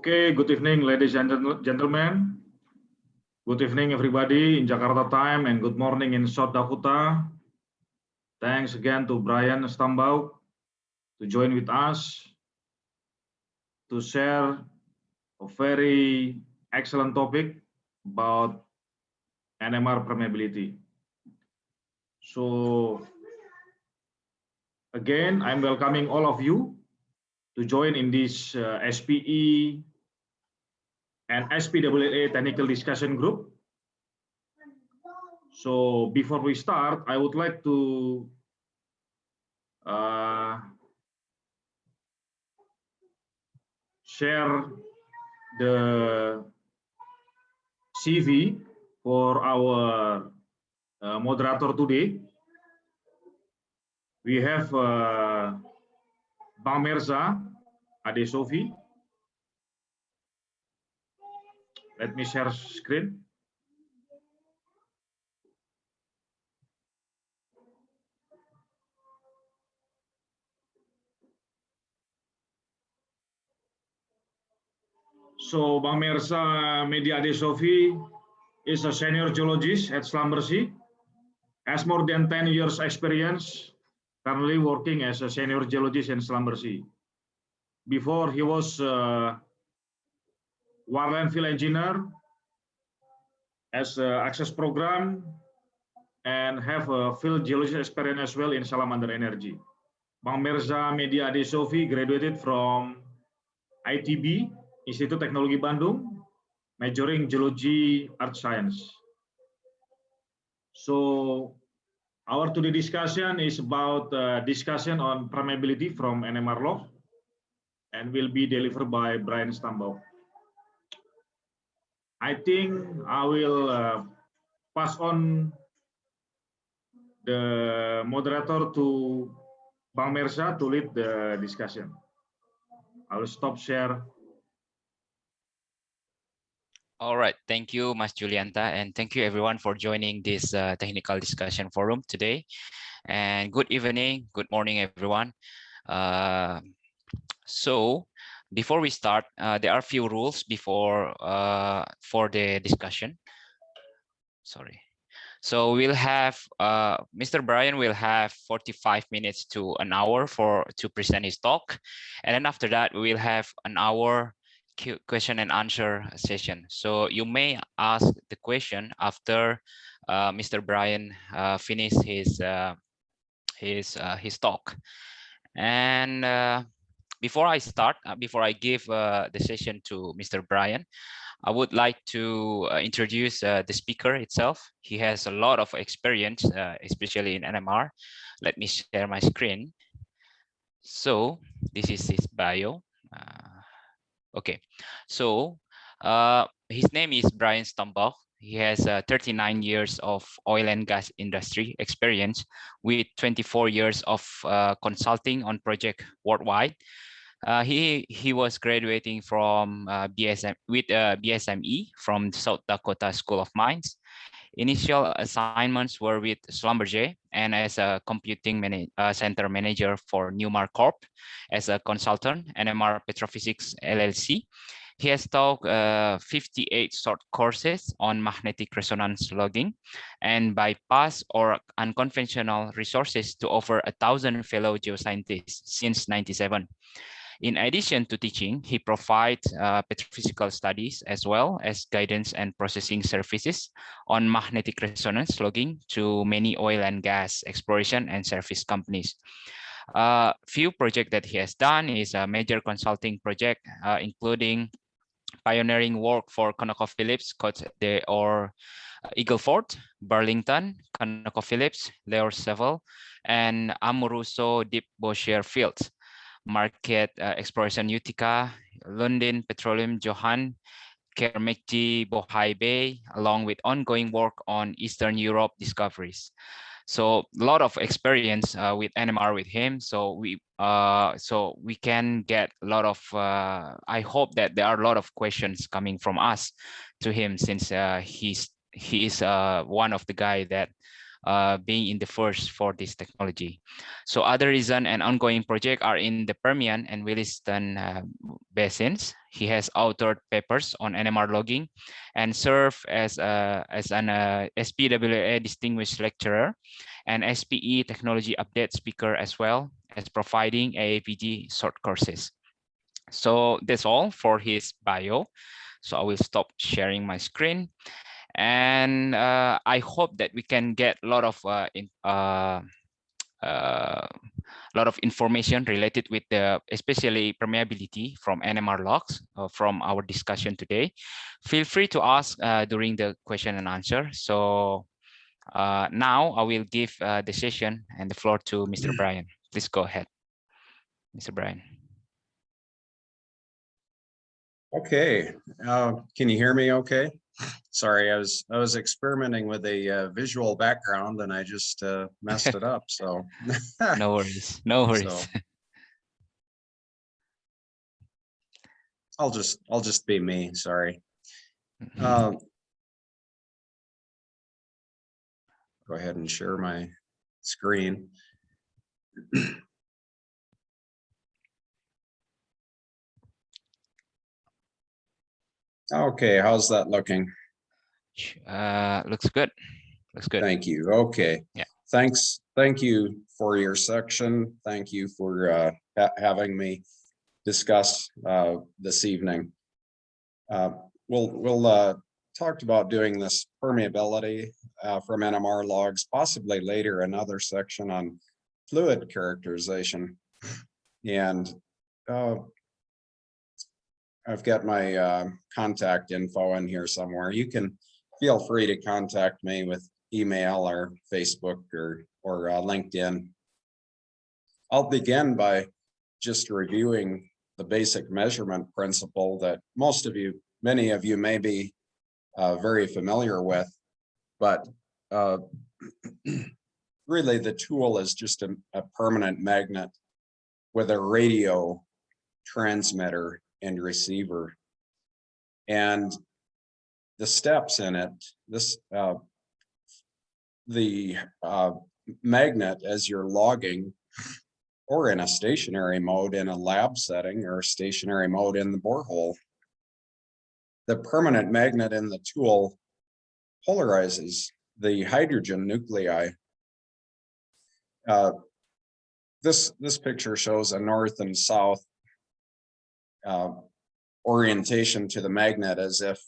Okay, good evening, ladies and gentlemen. Good evening, everybody in Jakarta time, and good morning in South Dakota. Thanks again to Brian Stambaugh to join with us to share a very excellent topic about NMR permeability. So again, I'm welcoming all of you to join in this SPE and SPWLA technical discussion group. So before we start, I would like to share the CV for our moderator today. We have Bang Mirza Adesofi. Let me share screen. So Bang Mirza Media Adesofi is a senior geologist at Schlumberger, has more than 10 years experience, currently working as a senior geologist in Schlumberger. Before he was wireline field engineer as access program and have a field geology experience as well in Salamander Energy. Bang Mirza Media Adesofi graduated from ITB, Institut Teknologi Bandung, majoring geology earth science. So our today discussion is about discussion on permeability from NMR log and will be delivered by Brian Stambaugh. I think I will pass on the moderator to Bang Mirza to lead the discussion. I will stop share. All right, thank you, Mas Julianta, and thank you everyone for joining this technical discussion forum today. And good evening, good morning, everyone. So before we start, there are a few rules before for the discussion. Sorry. So we'll have Mr. Brian will have 45 minutes to an hour to present his talk, and then after that we will have an hour question and answer session. So you may ask the question after Mr. Brian finish his talk. And before I start, before I give the session to Mr. Brian, I would like to introduce the speaker itself. He has a lot of experience, especially in NMR. Let me share my screen. So this is his bio. Okay, so his name is Brian Stambaugh. He has 39 years of oil and gas industry experience with 24 years of consulting on project worldwide. He was graduating from BSME from South Dakota School of Mines. Initial assignments were with Schlumberger and as a computing center manager for Numar Corp as a consultant, NMR Petrophysics LLC. He has taught 58 short courses on magnetic resonance logging and bypass or unconventional resources to over 1,000 fellow geoscientists since '97. In addition to teaching, he provides petrophysical studies as well as guidance and processing services on magnetic resonance logging to many oil and gas exploration and service companies. Few projects that he has done is a major consulting project, including pioneering work for ConocoPhillips, or Eagle Ford, Burlington, ConocoPhillips, Leor Sevel, and Amoruso Deep Bossier Fields. Market Exploration Utica, Lundin Petroleum Johan, Kermekji Bohai Bay, along with ongoing work on Eastern Europe discoveries. So a lot of experience with NMR with him. So we can get a lot of. I hope that there are a lot of questions coming from us to him, since he is one of the guy that being in the first for this technology. So other recent and ongoing projects are in the Permian and Williston basins. He has authored papers on NMR logging and served as an SPWLA distinguished lecturer and SPE technology update speaker, as well as providing AAPG short courses. So that's all for his bio. So I will stop sharing my screen. And I hope that we can get a lot of information related with the especially permeability from NMR logs from our discussion today. Feel free to ask during the question and answer. So now I will give the session and the floor to Mr. Brian. Please go ahead, Mr. Brian. Okay, can you hear me okay? Sorry, I was experimenting with a visual background and I just messed it up. So no worries, no worries. So, I'll just be me. Sorry. Go ahead and share my screen. Okay, how's that looking? Looks good. Looks good. Thank you. Okay. Yeah. Thanks. Thank you for your section. Thank you for having me discuss this evening. We'll talk about doing this permeability from NMR logs, possibly later another section on fluid characterization. And I've got my contact info in here somewhere. You can feel free to contact me with email or Facebook or LinkedIn. I'll begin by just reviewing the basic measurement principle that many of you may be very familiar with, but really the tool is just a permanent magnet with a radio transmitter and receiver. And the steps in it, the magnet, as you're logging, or in a stationary mode in a lab setting, or stationary mode in the borehole, the permanent magnet in the tool polarizes the hydrogen nuclei. This picture shows a north and south orientation to the magnet, as if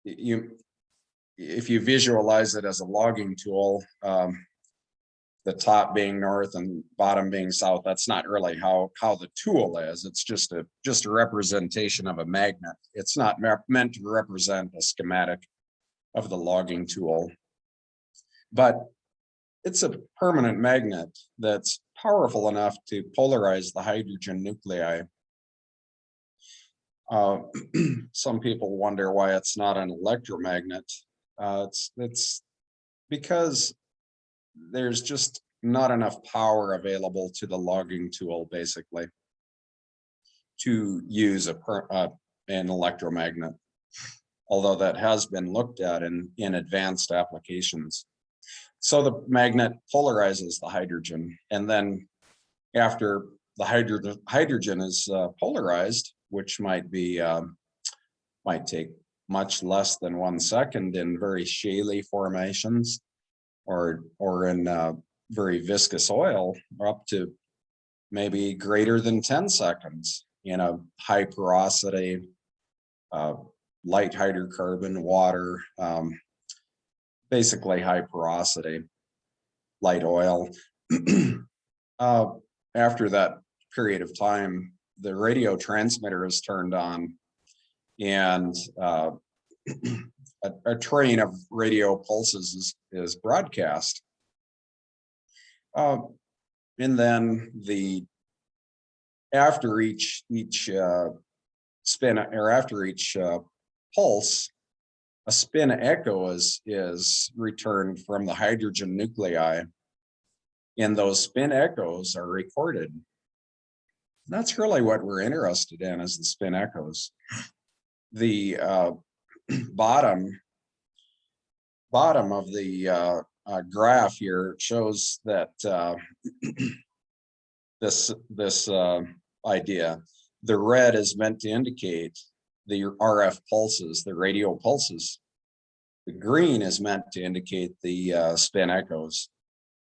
you visualize it as a logging tool, the top being north and bottom being south. That's not really how the tool is. It's just a representation of a magnet. It's not meant to represent a schematic of the logging tool, but it's a permanent magnet that's powerful enough to polarize the hydrogen nuclei. Some people wonder why it's not an electromagnet. It's because there's just not enough power available to the logging tool, basically, to use an electromagnet, although that has been looked at in advanced applications. So the magnet polarizes the hydrogen, and then after the hydrogen is polarized, which might take much less than 1 second in very shaly formations, or in very viscous oil, up to maybe greater than 10 seconds in a high porosity, light hydrocarbon, water, basically high porosity, light oil. After that period of time, the radio transmitter is turned on, and a train of radio pulses is broadcast. And then after each spin, or after each pulse, a spin echo is returned from the hydrogen nuclei, and those spin echoes are recorded. That's really what we're interested in, is the spin echoes. The bottom bottom of the graph here shows that this idea. The red is meant to indicate the RF pulses, the radio pulses. The green is meant to indicate the spin echoes,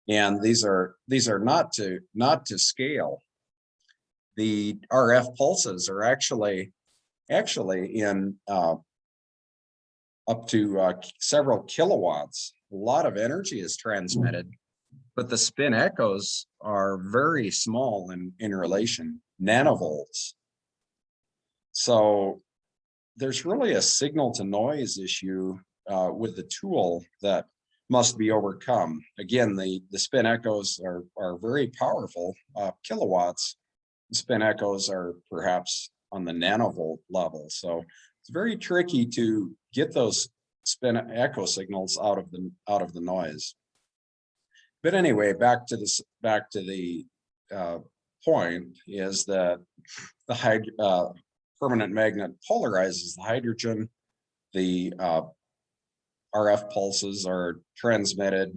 and these are not to scale. The RF pulses are actually in up to several kilowatts. A lot of energy is transmitted, but the spin echoes are very small in relation, nanovolts. So there's really a signal to noise issue with the tool that must be overcome. Again, the spin echoes are very powerful, kilowatts. The spin echoes are perhaps on the nanovolt level. So it's very tricky to get those spin echo signals out of the noise. But anyway, back to the point is that the permanent magnet polarizes the hydrogen. The RF pulses are transmitted,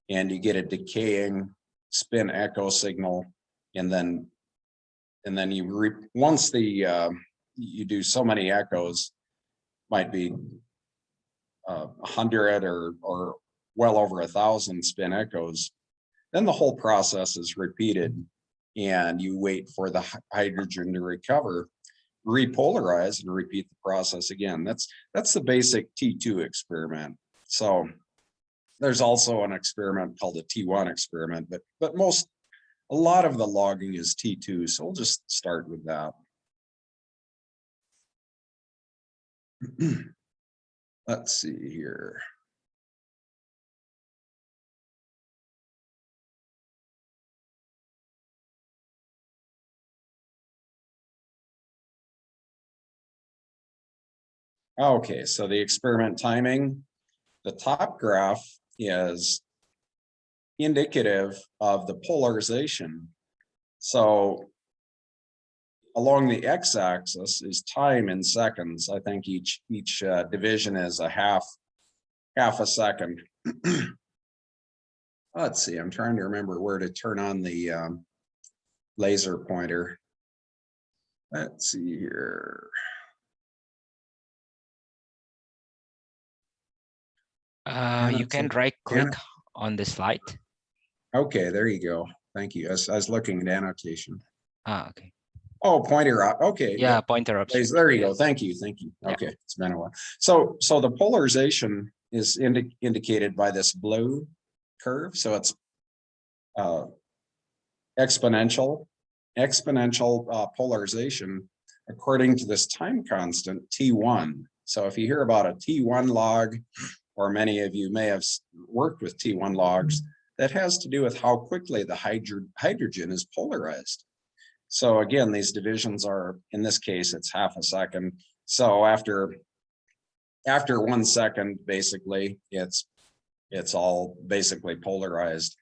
and you get a decaying spin echo signal, and then you once you do so many echoes, might be 100 or well over 1,000 spin echoes, then the whole process is repeated, and you wait for the hydrogen to recover, repolarize, and repeat the process again. That's the basic T2 experiment. So there's also an experiment called the T1 experiment, but a lot of the logging is T2, so we'll just start with that. Let's see here. Okay, so the experiment timing, the top graph is indicative of the polarization. So along the x-axis is time in seconds. I think each division is a half a second. Let's see, I'm trying to remember where to turn on the laser pointer. Let's see here. You can right click on the slide. Okay, there you go. Thank you. I was looking at annotation. Okay. Oh, pointer up. Okay. Yeah, pointer up. There you go. Thank you. Thank you. Okay, yeah. It's been a while. So the polarization is indicated by this blue curve. So it's exponential polarization according to this time constant T1. So if you hear about a T1 log, or many of you may have worked with T1 logs, that has to do with how quickly the hydrogen is polarized. So again, these divisions are, in this case, it's half a second. So after 1 second, basically, it's all basically polarized.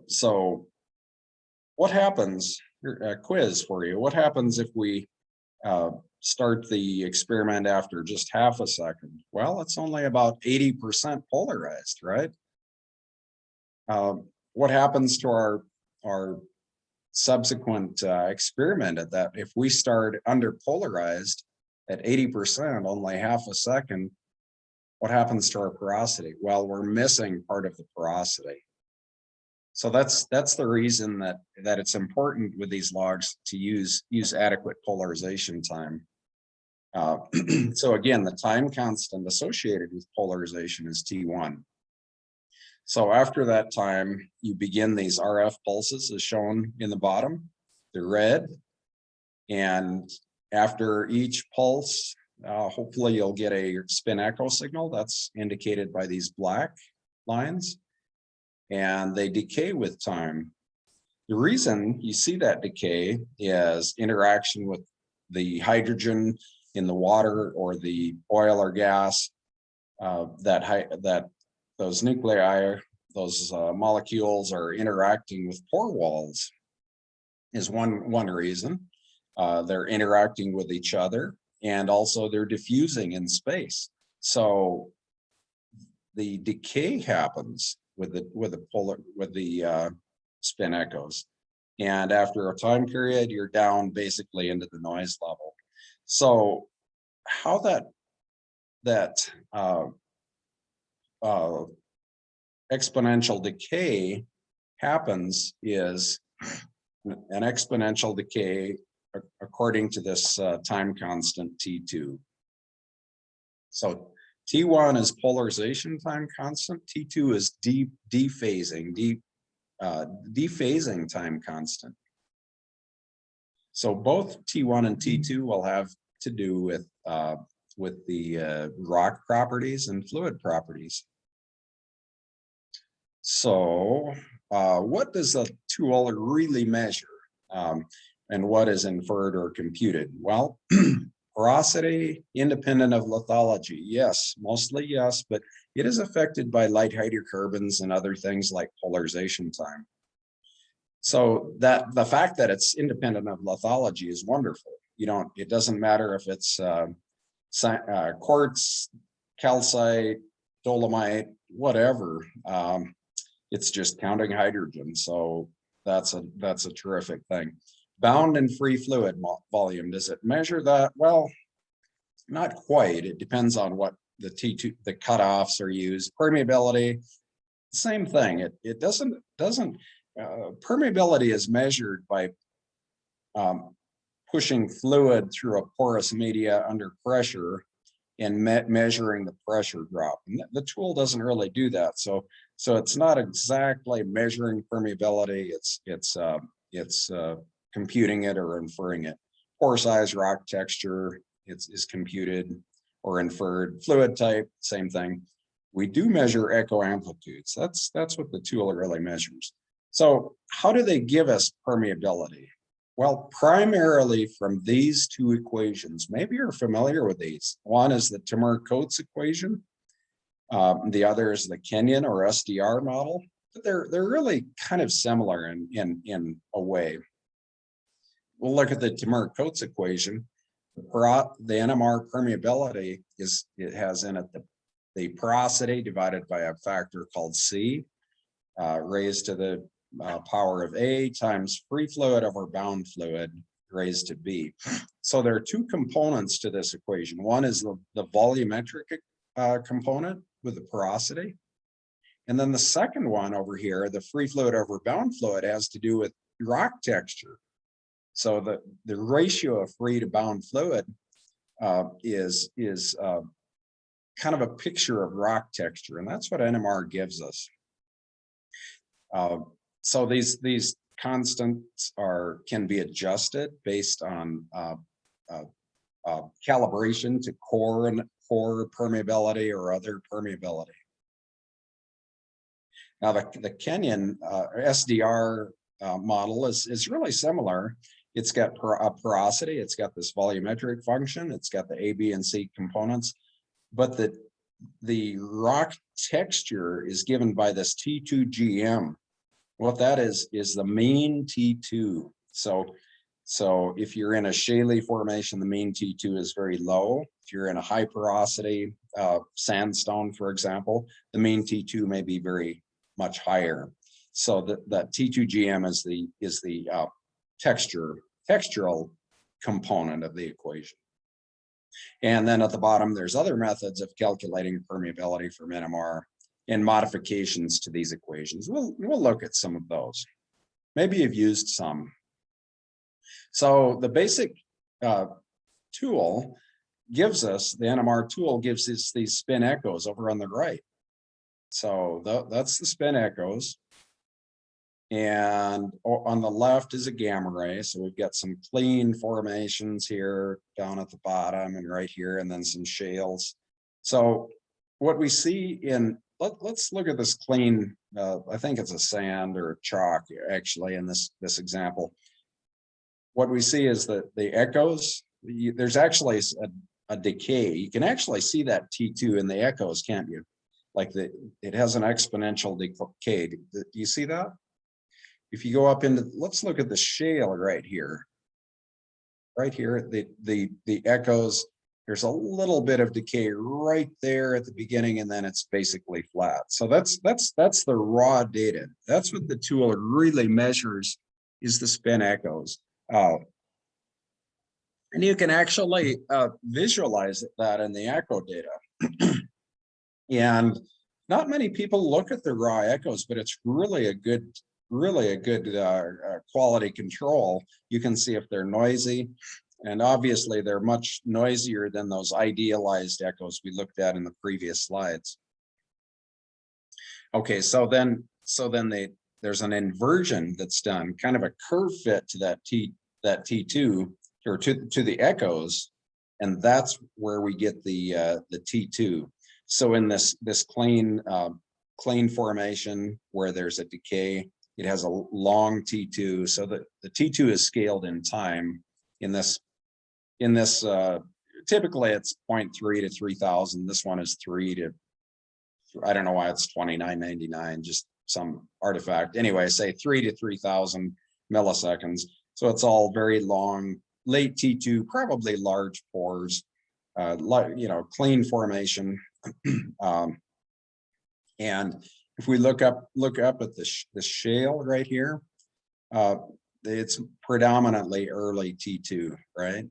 So what happens, a quiz for you, what happens if we start the experiment after just half a second? Well, it's only about 80% polarized, right? What happens to our subsequent experiment at that? If we start underpolarized at 80%, only half a second, what happens to our porosity? Well, we're missing part of the porosity. So that's the reason that it's important with these logs to use adequate polarization time. So again, the time constant associated with polarization is T1. So after that time, you begin these RF pulses as shown in the bottom, they're red. And after each pulse, hopefully you'll get a spin echo signal that's indicated by these black lines, and they decay with time. The reason you see that decay is interaction with the hydrogen in the water or the oil or gas, that those nuclei, those molecules are interacting with pore walls is one reason. They're interacting with each other, and also they're diffusing in space. So the decay happens with the spin echoes. And after a time period, you're down basically into the noise level. So how that exponential decay happens is an exponential decay according to this time constant T2. So T1 is polarization time constant. T2 is dephasing time constant. So both T1 and T2 will have to do with the rock properties and fluid properties. So what does the tool really measure, and what is inferred or computed? Well, porosity independent of lithology, yes, mostly yes, but it is affected by light hydrocarbons and other things like polarization time. So that the fact that it's independent of lithology is wonderful. It doesn't matter if it's quartz, calcite, dolomite, whatever. It's just counting hydrogen. So that's a terrific thing. Bound and free fluid volume, does it measure that? Well, not quite. It depends on what the cutoffs are used. Permeability, same thing. It doesn't permeability is measured by pushing fluid through a porous media under pressure and measuring the pressure drop. And the tool doesn't really do that. So it's not exactly measuring permeability. It's computing it or inferring it. Pore size, rock texture is computed or inferred. Fluid type, same thing. We do measure echo amplitudes. That's what the tool really measures. So how do they give us permeability? Well, primarily from these two equations. Maybe you're familiar with these. One is the Numar-Coates equation. The other is the Kenyon or SDR model. But they're really kind of similar in a way. We'll look at the Numar-Coates equation. The NMR permeability has in it the porosity divided by a factor called C, raised to the power of A times free fluid over bound fluid raised to B. So there are two components to this equation. One is the volumetric component with the porosity. And then the second one over here, the free fluid over bound fluid, has to do with rock texture. So the ratio of free to bound fluid is kind of a picture of rock texture, and that's what NMR gives us. So these constants can be adjusted based on calibration to core permeability or other permeability. Now the Kenyon SDR model is really similar. It's got a porosity, it's got this volumetric function, it's got the A, B, and C components, but the rock texture is given by this T2GM. What that is the mean T2. So if you're in a shaly formation, the mean T2 is very low. If you're in a high porosity sandstone, for example, the mean T2 may be very much higher. So that T2GM is the textural component of the equation. And then at the bottom, there's other methods of calculating permeability from NMR and modifications to these equations. We'll look at some of those. Maybe you've used some. So the basic tool gives us, the NMR tool gives us these spin echoes over on the right. So that's the spin echoes. And on the left is a gamma ray. So we've got some clean formations here down at the bottom and right here, and then some shales. So what we see let's look at this clean, I think it's a sand or a chalk actually in this example. What we see is that the echoes, there's actually a decay. You can actually see that T2 in the echoes, can't you? Like it has an exponential decay. Do you see that? If you go up into, let's look at the shale right here. Right here, the echoes There's a little bit of decay right there at the beginning, and then it's basically flat. So that's the raw data. That's what the tool really measures, is the spin echoes. And you can actually visualize that in the echo data. And not many people look at the raw echoes, but it's really a good quality control. You can see if they're noisy. And obviously, they're much noisier than those idealized echoes we looked at in the previous slides. Okay, so then there's an inversion that's done, kind of a curve fit to that T2 or to the echoes, and that's where we get the T2. So in this clean formation where there's a decay, it has a long T2. So the T2 is scaled in time. In this typically it's 0.3 to 3,000. This one is 3 to, I don't know why it's 2999, just some artifact. Anyway, say 3 to 3,000 milliseconds. So it's all very long, late T2, probably large pores, clean formation. And if we look up at the shale right here, it's predominantly early T2, right?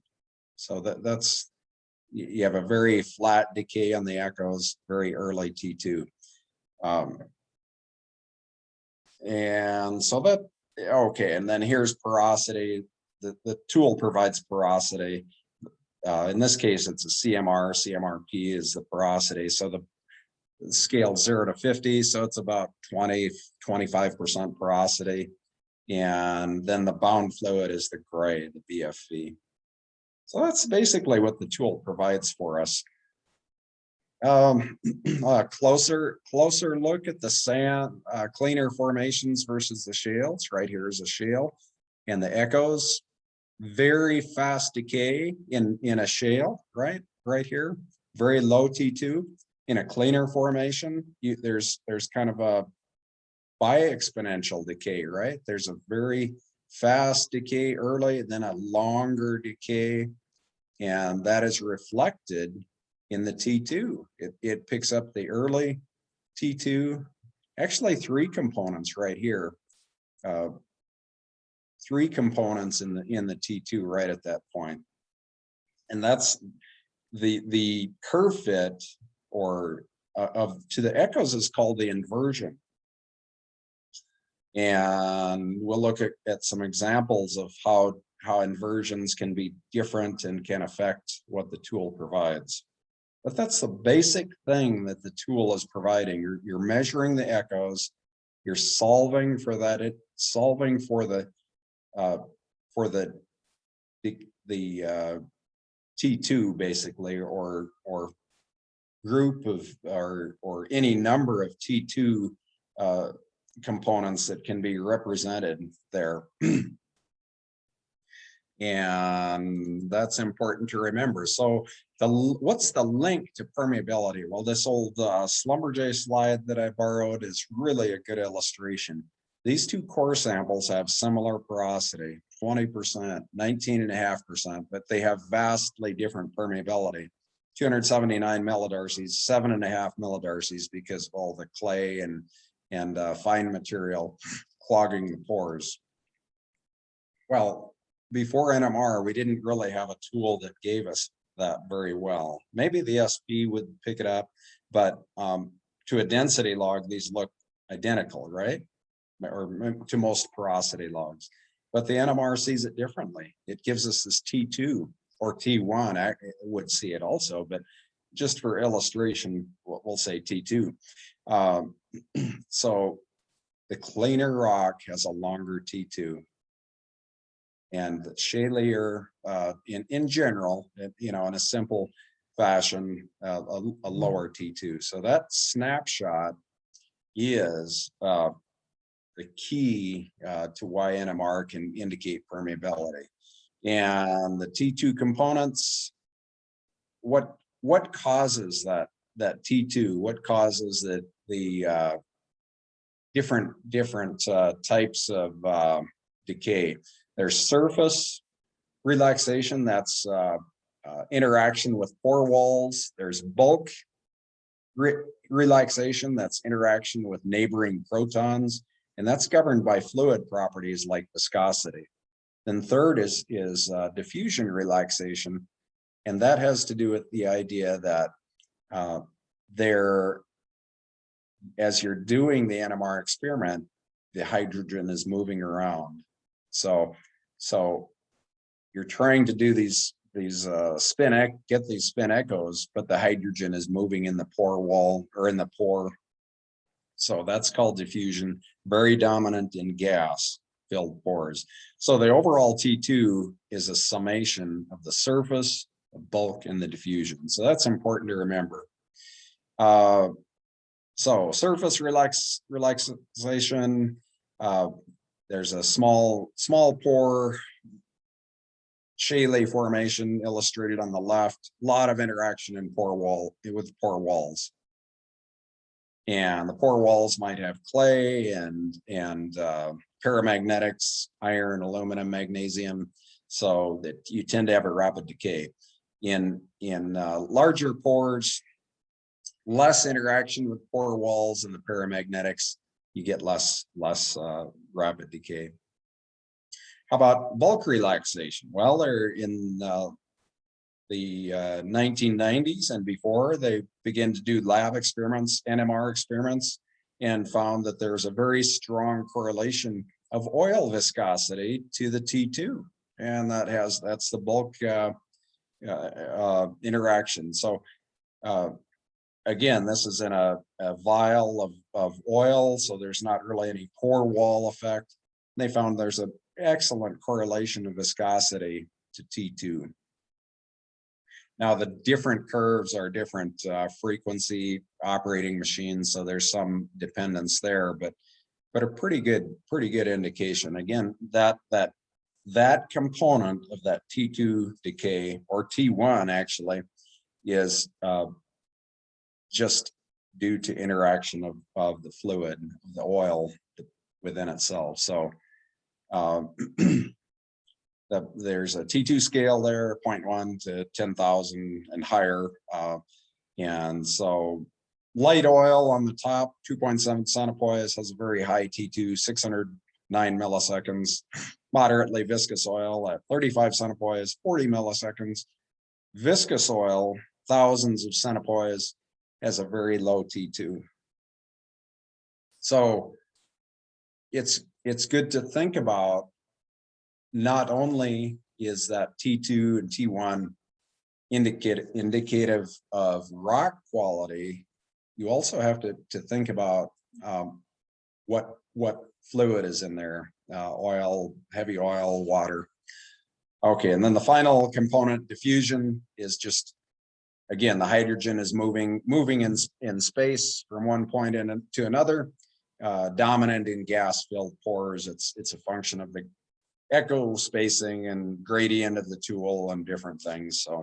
So that's, you have a very flat decay on the echoes, very early T2. And so that, okay, and then here's porosity. The tool provides porosity. In this case, it's a CMR. CMRP is the porosity. So the scale 0 to 50, so it's about 25% porosity. And then the bound fluid is the gray, the BFV. So that's basically what the tool provides for us. Closer look at the sand, cleaner formations versus the shales. Right here is a shale, and the echoes, very fast decay in a shale, right here, very low T2. In a cleaner formation, there's kind of a bi-exponential decay, right? There's a very fast decay early, then a longer decay, and that is reflected in the T2. It picks up the early T2, actually 3 components right here, 3 components in the T2 right at that point. And that's the curve fit, or to the echoes, is called the inversion. And we'll look at some examples of how inversions can be different and can affect what the tool provides. But that's the basic thing that the tool is providing. You're measuring the echoes, you're solving for that, solving for the T2 basically, or group of or any number of T2 components that can be represented there. And that's important to remember. So what's the link to permeability? Well, this old Schlumberger slide that I borrowed is really a good illustration. These 2 core samples have similar porosity, 20%, 19.5%, but they have vastly different permeability. 279 millidarcies, 7.5 millidarcies, because of all the clay and fine material clogging the pores. Well, before NMR, we didn't really have a tool that gave us that very well. Maybe the SPE would pick it up, but to a density log, these look identical, right? Or to most porosity logs. But the NMR sees it differently. It gives us this T2 or T1. I would see it also, but just for illustration, we'll say T2. So the cleaner rock has a longer T2. And the shalier, in general, in a simple fashion, a lower T2. So that snapshot is the key to why NMR can indicate permeability. And the T2 components, what causes that T2? What causes the different types of decay? There's surface relaxation, that's interaction with pore walls. There's bulk relaxation, that's interaction with neighboring protons, and that's governed by fluid properties like viscosity. Then third is diffusion relaxation, and that has to do with the idea that as you're doing the NMR experiment, the hydrogen is moving around. So you're trying to do these get these spin echoes, but the hydrogen is moving in the pore wall or in the pore. So that's called diffusion, very dominant in gas filled pores. So the overall T2 is a summation of the surface, the bulk, and the diffusion. So that's important to remember. So surface relaxation, there's a small pore shale formation illustrated on the left. A lot of interaction in with pore walls, and the pore walls might have clay and paramagnetics, iron, aluminum, magnesium, so that you tend to have a rapid decay. In larger pores, less interaction with pore walls and the paramagnetics, you get less rapid decay. How about bulk relaxation? Well, they're in the 1990s and before, they began to do lab experiments, NMR experiments, and found that there's a very strong correlation of oil viscosity to the T2, and that's the bulk interaction. So again, this is in a vial of oil, so there's not really any pore wall effect. They found there's an excellent correlation of viscosity to T2. Now, the different curves are different frequency operating machines, so there's some dependence there, but a pretty good indication. Again, that component of that T2 decay, or T1 actually, is just due to interaction of the fluid, the oil within itself. So there's a T2 scale there, 0.1 to 10,000 and higher. And so light oil on the top, 2.7 centipoise, has a very high T2, 609 milliseconds. Moderately viscous oil at 35 centipoise, 40 milliseconds. Viscous oil, thousands of centipoise, has a very low T2. So it's good to think about, not only is that T2 and T1 indicative of rock quality, you also have to think about what fluid is in there, oil, heavy oil, water. Okay, and then the final component, diffusion, is just, again, the hydrogen is moving in space from one point to another, dominant in gas-filled pores. It's a function of the echo spacing and gradient of the tool and different things. So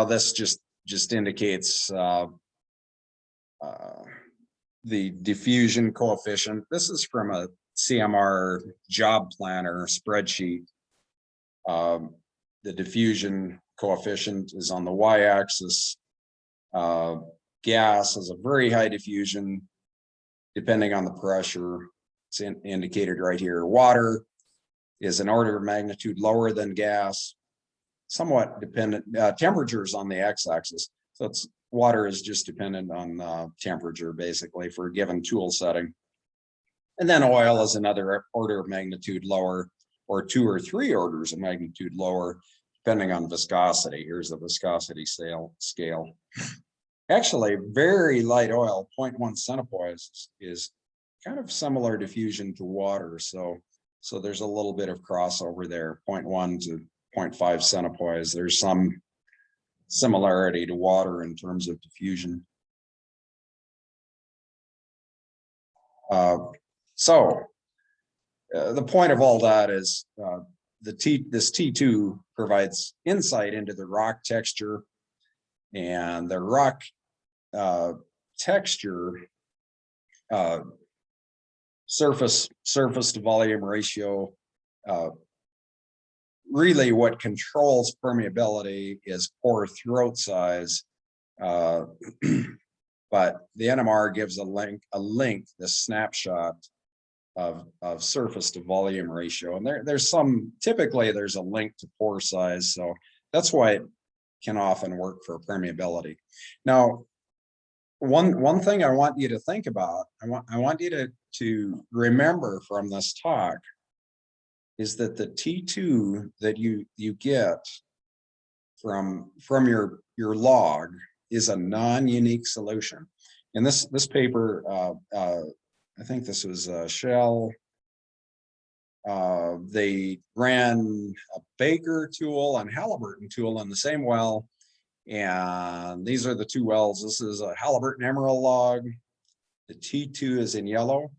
this just indicates the diffusion coefficient. This is from a CMR job planner spreadsheet. The diffusion coefficient is on the y-axis. Gas has a very high diffusion depending on the pressure. It's indicated right here. Water is an order of magnitude lower than gas, somewhat dependent. Temperatures on the x-axis. So water is just dependent on temperature, basically, for a given tool setting. And then oil is another order of magnitude lower, or 2 or 3 orders of magnitude lower, depending on viscosity. Here's the viscosity scale. Actually, very light oil, 0.1 centipoise, is kind of similar diffusion to water. So there's a little bit of crossover there, 0.1 to 0.5 centipoise. There's some similarity to water in terms of diffusion. The point of all that is this T2 provides insight into the rock texture, and the rock texture, surface to volume ratio, really what controls permeability is pore throat size. But the NMR gives a link, the snapshot of surface to volume ratio. And typically there's a link to pore size. So that's why it can often work for permeability. Now, one thing I want you to think about, I want you to remember from this talk is that the T2 that you get from your log is a non-unique solution. In this paper, I think this was Shell. They ran a Baker tool and Halliburton tool in the same well, and these are the two wells. This is a Halliburton Emerald log. The T2 is in yellow,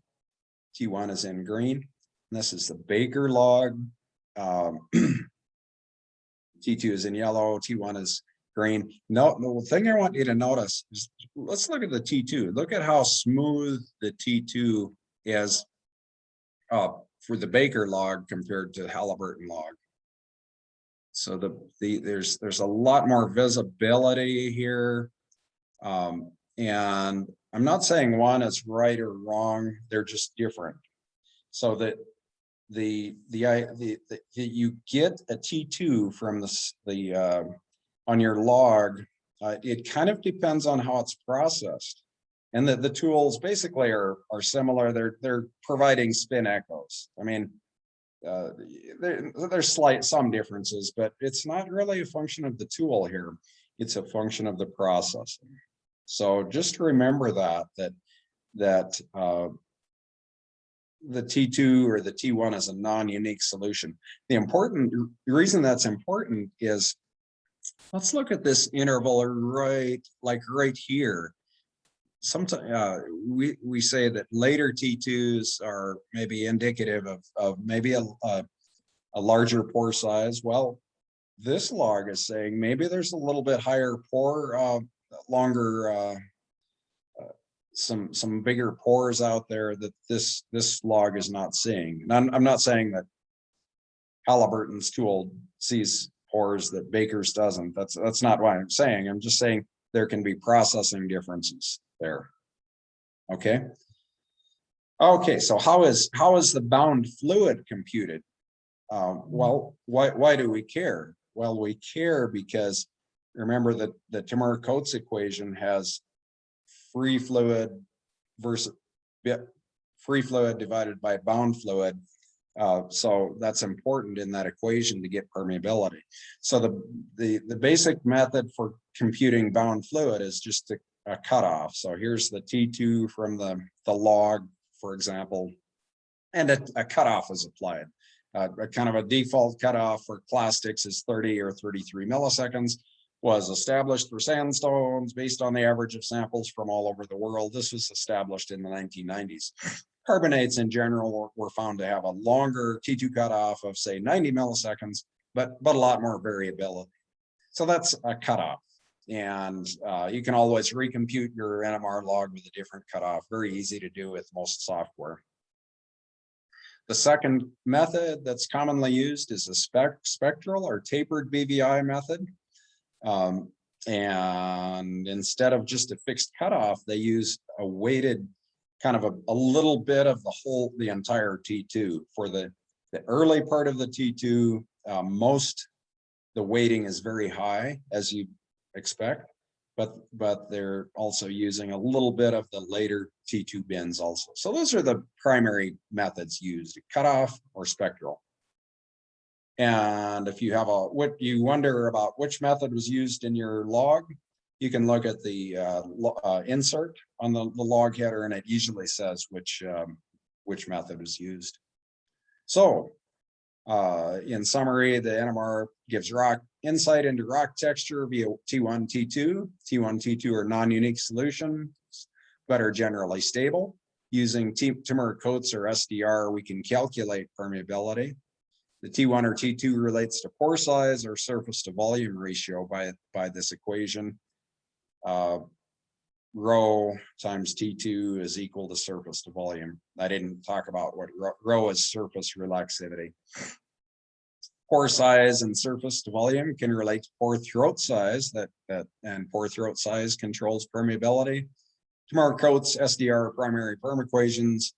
T1 is in green. And this is the Baker log. T2 is in yellow, T1 is green. No, the thing I want you to notice is, let's look at the T2. Look at how smooth the T2 is for the Baker log compared to the Halliburton log. So there's a lot more visibility here. And I'm not saying one is right or wrong, they're just different. So that you get a T2 from on your log, it kind of depends on how it's processed. And the tools basically are similar. They're providing spin echoes. I mean, there's some differences, but it's not really a function of the tool here. It's a function of the processing. So just remember that the T2 or the T1 is a non-unique solution. The reason that's important is, let's look at this interval right here. Sometimes we say that later T2s are maybe indicative of maybe a larger pore size. Well, this log is saying maybe there's a little bit higher pore, longer, some bigger pores out there that this log is not seeing. And I'm not saying that Halliburton's tool sees pores that Baker's doesn't. That's not what I'm saying. I'm just saying there can be processing differences there. Okay. Okay. So how is the bound fluid computed? Well, why do we care? Well, we care because remember that the Numar-Coates equation has free fluid divided by bound fluid. So that's important in that equation to get permeability. So the basic method for computing bound fluid is just a cutoff. So here's the T2 from the log, for example, and a cutoff is applied. A kind of a default cutoff for clastics is 30 or 33 milliseconds. Was established for sandstones based on the average of samples from all over the world. This was established in the 1990s. Carbonates in general were found to have a longer T2 cutoff of say 90 milliseconds, but a lot more variability. So that's a cutoff. And you can always recompute your NMR log with a different cutoff. Very easy to do with most software. The second method that's commonly used is a spectral or tapered BVI method. And instead of just a fixed cutoff, they use a weighted kind of a little bit of the entire T2. For the early part of the T2, the weighting is very high, as you expect, but they're also using a little bit of the later T2 bins also. So those are the primary methods used, cutoff or spectral. And if you have what you wonder about which method was used in your log, you can look at the insert on the log header, and it usually says which method was used. So in summary, the NMR gives insight into rock texture via T1, T2. T1, T2 are non-unique solutions, but are generally stable. Using Numar-Coates or SDR, we can calculate permeability. The T1 or T2 relates to pore size or surface to volume ratio by this equation. Rho times T2 is equal to surface to volume. I didn't talk about what rho is surface relaxivity. Pore size and surface to volume can relate to pore throat size and pore throat size controls permeability. Numar Coates SDR primary perm equations.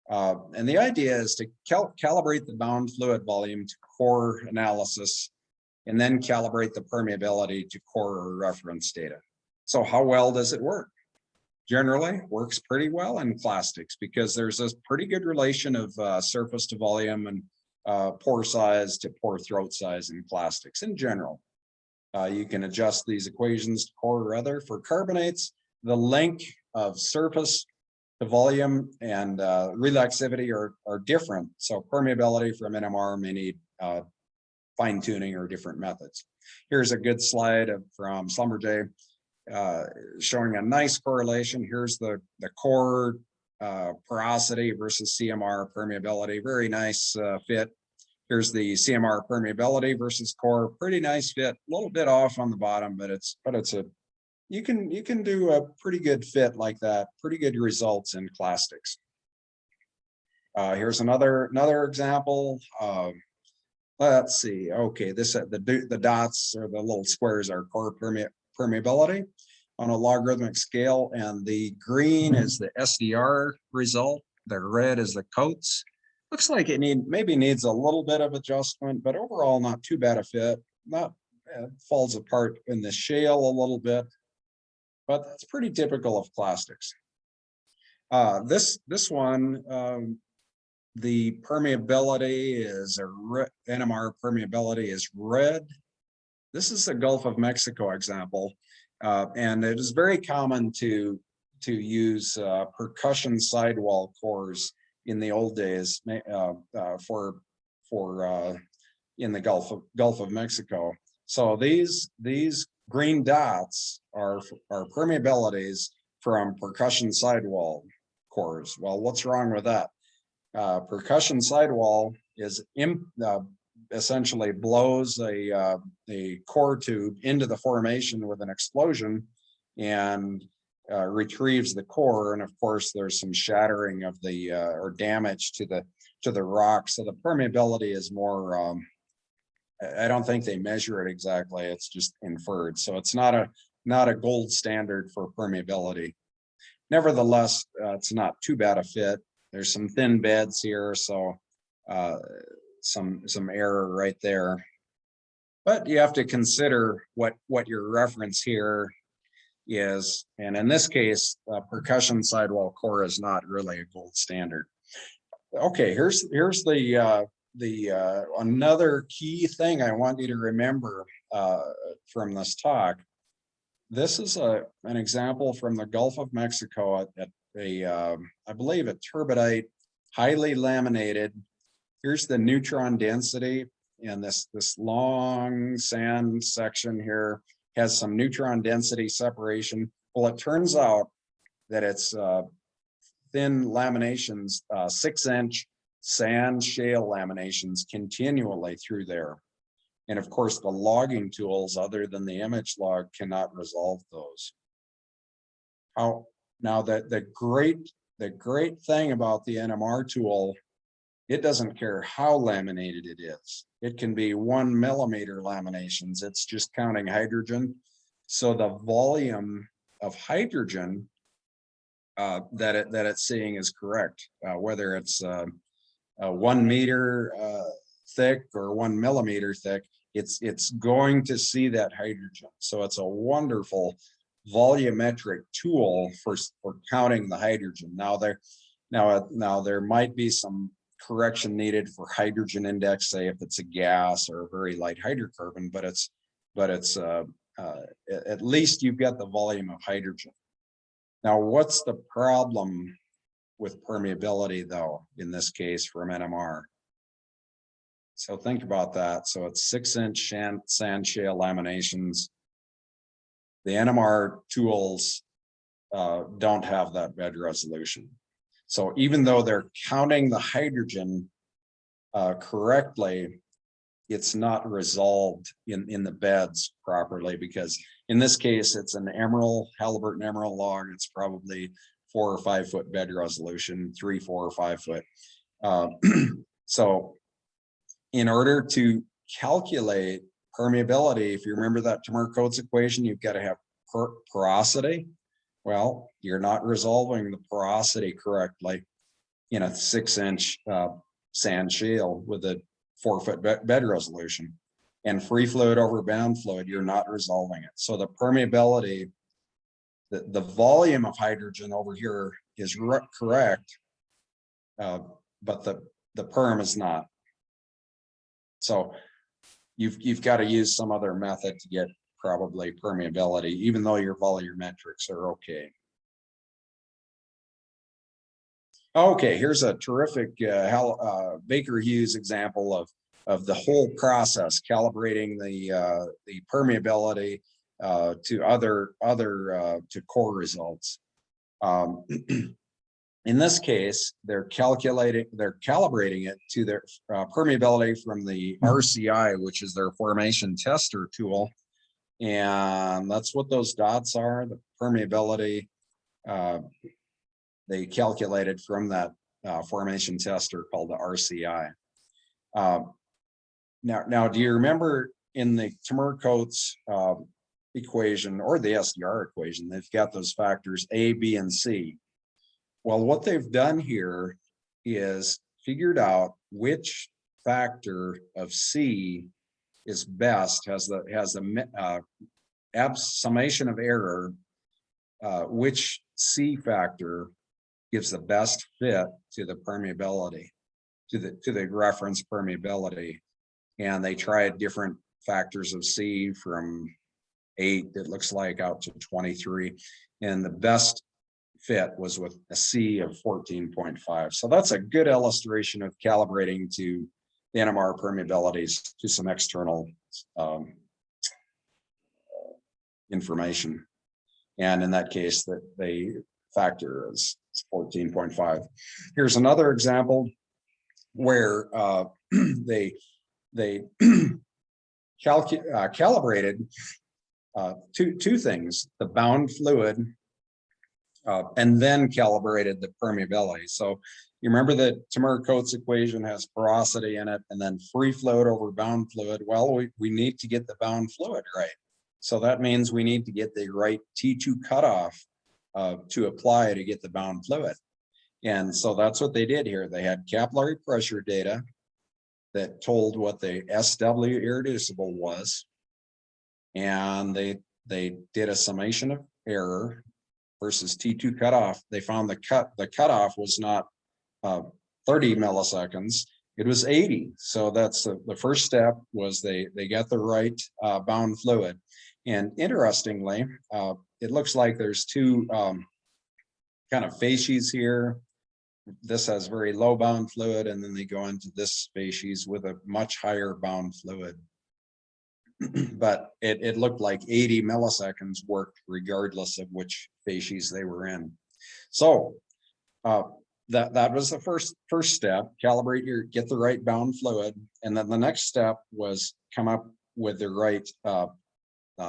And the idea is to calibrate the bound fluid volume to core analysis and then calibrate the permeability to core or reference data. So how well does it work? Generally works pretty well in plastics because there's a pretty good relation of surface to volume and pore size to pore throat size in plastics in general. You can adjust these equations to core or other. For carbonates, the link of surface to volume and relaxivity are different. So permeability from NMR may need fine tuning or different methods. Here's a good slide from Schlumberger showing a nice correlation. Here's the core porosity versus CMR permeability. Very nice fit. Here's the CMR permeability versus core. Pretty nice fit. A little bit off on the bottom, but it's a you can do a pretty good fit like that. Pretty good results in plastics. Here's another example. Let's see. Okay, the dots or the little squares are core permeability on a logarithmic scale, and the green is the SDR result. The red is the Coates. Looks like it maybe needs a little bit of adjustment, but overall not too bad a fit. Falls apart in the shale a little bit, but that's pretty typical of plastics. This one, the permeability is NMR permeability is red. This is the Gulf of Mexico example, and it is very common to use percussion sidewall cores in the old days for in the Gulf of Mexico. So these green dots are permeabilities from percussion sidewall cores. Well, what's wrong with that? Percussion sidewall is essentially blows a core tube into the formation with an explosion and retrieves the core, and of course there's some shattering of the or damage to the rock. So the permeability is more I don't think they measure it exactly, it's just inferred. So it's not a gold standard for permeability. Nevertheless, it's not too bad a fit. There's some thin beds here, so some error right there. But you have to consider what your reference here is, and in this case, percussion sidewall core is not really a gold standard. Okay, here's the another key thing I want you to remember from this talk. This is an example from the Gulf of Mexico at I believe a turbidite, highly laminated. Here's the neutron density, and this long sand section here has some neutron density separation. Well, it turns out that it's thin laminations, 6-inch sand shale laminations continually through there. And of course, the logging tools other than the image log cannot resolve those. Now the great thing about the NMR tool, it doesn't care how laminated it is. It can be 1 millimeter laminations. It's just counting hydrogen. So the volume of hydrogen that it's seeing is correct, whether it's 1 meter thick or 1 millimeter thick. It's going to see that hydrogen. So it's a wonderful volumetric tool for counting the hydrogen. Now there might be some correction needed for hydrogen index, say if it's a gas or a very light hydrocarbon, but it's at least you've got the volume of hydrogen. Now, what's the problem with permeability though, in this case from NMR? So think about that. So it's 6-inch sand shale laminations. The NMR tools don't have that bed resolution. So even though they're counting the hydrogen correctly, it's not resolved in the beds properly, because in this case, it's an Halliburton emerald log. It's probably 4 or 5 foot bed resolution, 3, 4, or 5 foot. So in order to calculate permeability, if you remember that Numar-Coates equation, you've got to have porosity. Well, you're not resolving the porosity correctly in a 6-inch sand shale with a 4-foot bed resolution. And free fluid over bound fluid, you're not resolving it. So the permeability, the volume of hydrogen over here is correct, but the perm is not. So you've got to use some other method to get probably permeability, even though your volumetrics are okay. Okay, here's a terrific Baker Hughes example of the whole process, calibrating the permeability to core results. In this case, they're calibrating it to their permeability from the RCI, which is their formation tester tool. And that's what those dots are, the permeability. They calculated from that formation tester called the RCI. Now, do you remember in the Numar-Coates equation or the SDR equation, they've got those factors A, B, and C. Well, what they've done here is figured out which factor of C is best, has the summation of error, which C factor gives the best fit to the permeability, to the reference permeability. And they tried different factors of C from 8, it looks like, out to 23. And the best fit was with a C of 14.5. So that's a good illustration of calibrating to the NMR permeabilities to some external information. And in that case, that the factor is 14.5. Here's another example where they calibrated two things: the bound fluid, and then calibrated the permeability. So you remember that Numar-Coates equation has porosity in it, and then free fluid over bound fluid. Well, we need to get the bound fluid right. So that means we need to get the right T2 cutoff to apply to get the bound fluid. And so that's what they did here. They had capillary pressure data that told what the SW irreducible was. And they did a summation of error versus T2 cutoff. They found the cutoff was not 30 milliseconds, it was 80. So that's the first step, was they got the right bound fluid. And interestingly, it looks like there's two kind of facies here. This has very low bound fluid, and then they go into this species with a much higher bound fluid. But it looked like 80 milliseconds worked regardless of which facies they were in. So that was the first step: calibrate get the right bound fluid, and then the next step was come up with the right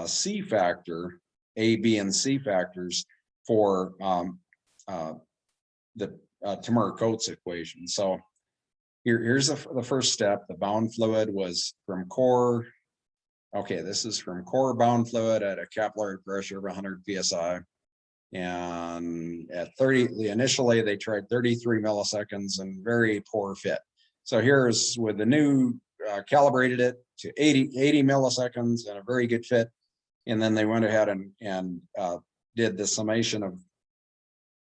C factor, A, B, and C factors for the Numar-Coates equation. So here's the first step. The bound fluid was from core. Okay, this is from core bound fluid at a capillary pressure of 100 psi. And at 30, initially they tried 33 milliseconds and very poor fit. So here's with the new calibrated it to 80 milliseconds and a very good fit. And then they went ahead and did the summation of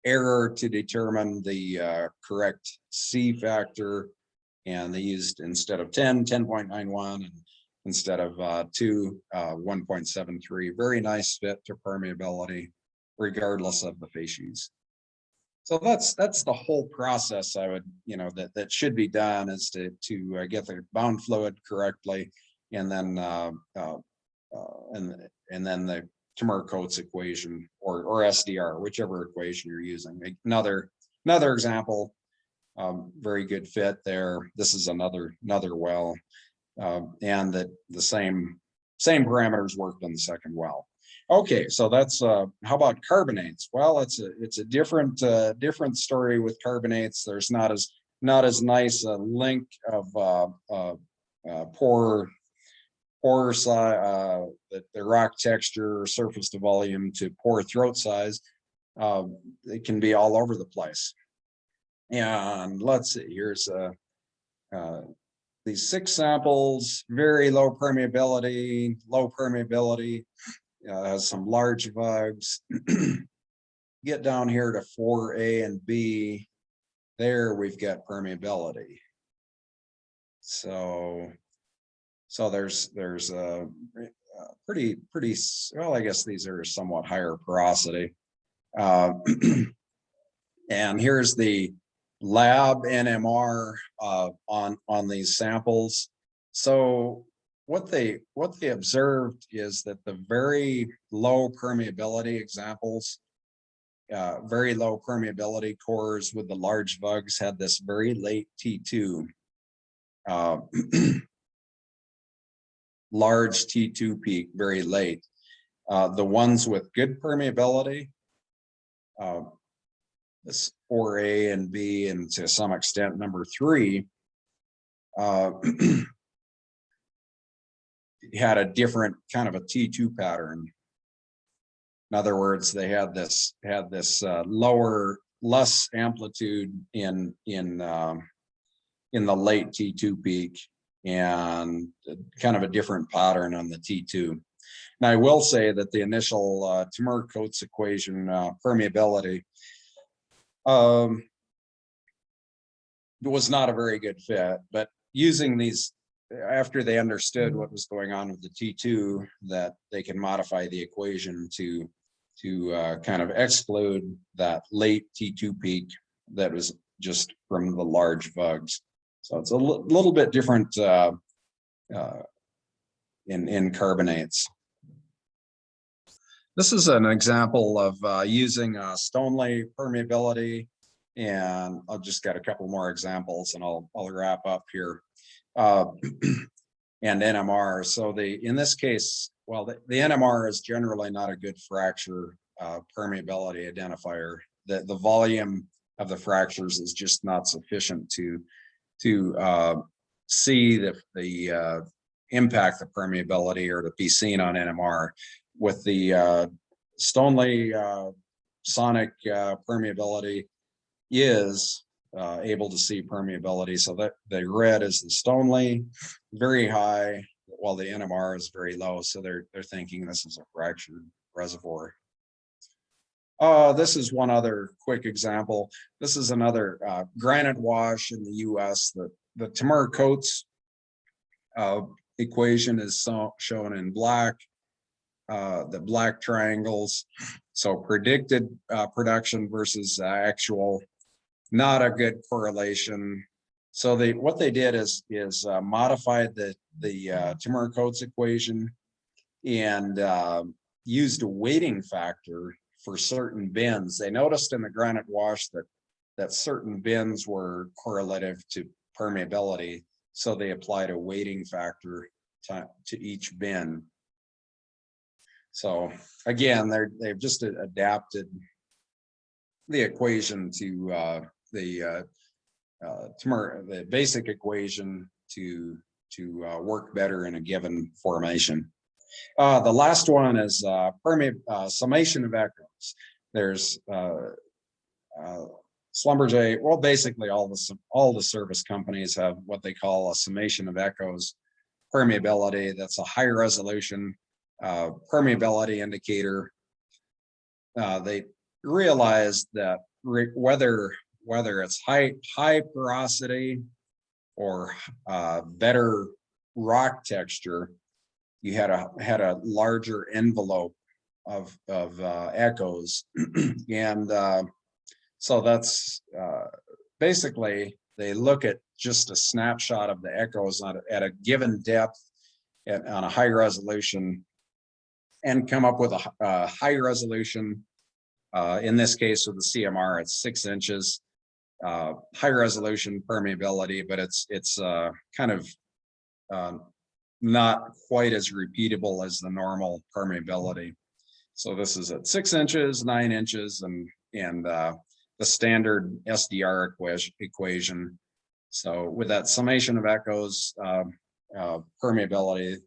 error to determine the correct C factor. And they used, instead of 10, 10.91, and instead of 2, 1.73. Very nice fit to permeability, regardless of the facies. So that's the whole process. I would, that should be done, is to get the bound fluid correctly, and then then the Numar-Coates equation or SDR, whichever equation you're using. Another example, very good fit there. This is another well, and the same parameters worked on the second well. Okay, so that's how about carbonates? Well, it's a different story with carbonates. There's not as nice a link of pore size, the rock texture, surface to volume to pore throat size. It can be all over the place. And let's see, here's these 6 samples, very low permeability, has some large vugs. Get down here to 4A and B, there we've got permeability. So there's a pretty, well, I guess these are somewhat higher porosity. And here's the lab NMR on these samples. So what they observed is that the very low permeability examples, very low permeability cores with the large vugs had this very late T2, large T2 peak very late. The ones with good permeability, this 4A and B, and to some extent number 3, had a different kind of a T2 pattern. In other words, they had this lower, less amplitude in the late T2 peak, and kind of a different pattern on the T2. Now, I will say that the initial Numar-Coates equation permeability was not a very good fit, but using these, after they understood what was going on with the T2, that they can modify the equation to kind of exclude that late T2 peak that was just from the large vugs. So it's a little bit different in carbonates. This is an example of using Stoneleigh permeability, and I've just got a couple more examples and I'll wrap up here. And NMR. So in this case, well, the NMR is generally not a good fracture permeability identifier. The volume of the fractures is just not sufficient to see the impact of permeability, or to be seen on NMR. With the Stoneleigh sonic permeability is able to see permeability. So that the red is the Stoneleigh, very high, while the NMR is very low. So they're thinking this is a fractured reservoir. This is one other quick example. This is another granite wash in the US. The Numar-Coates equation is shown in black, the black triangles. So predicted production versus actual, not a good correlation. So what they did is modified the Numar-Coates equation and used a weighting factor for certain bins. They noticed in the granite wash that certain bins were correlative to permeability, so they applied a weighting factor to each bin. So again, they've just adapted the equation to the basic equation to work better in a given formation. The last one is summation of echoes. There's Schlumberger. Well, basically all the service companies have what they call a summation of echoes permeability. That's a high resolution permeability indicator. They realized that whether it's high porosity or better rock texture, you had a larger envelope of echoes, and so that's basically they look at just a snapshot of the echoes at a given depth on a high resolution, and come up with a high resolution. In this case with the CMR, it's 6 inches, high resolution permeability, but it's kind of not quite as repeatable as the normal permeability. So this is at 6 inches, 9 inches, and the standard SDR equation. So with that summation of echoes, permeability.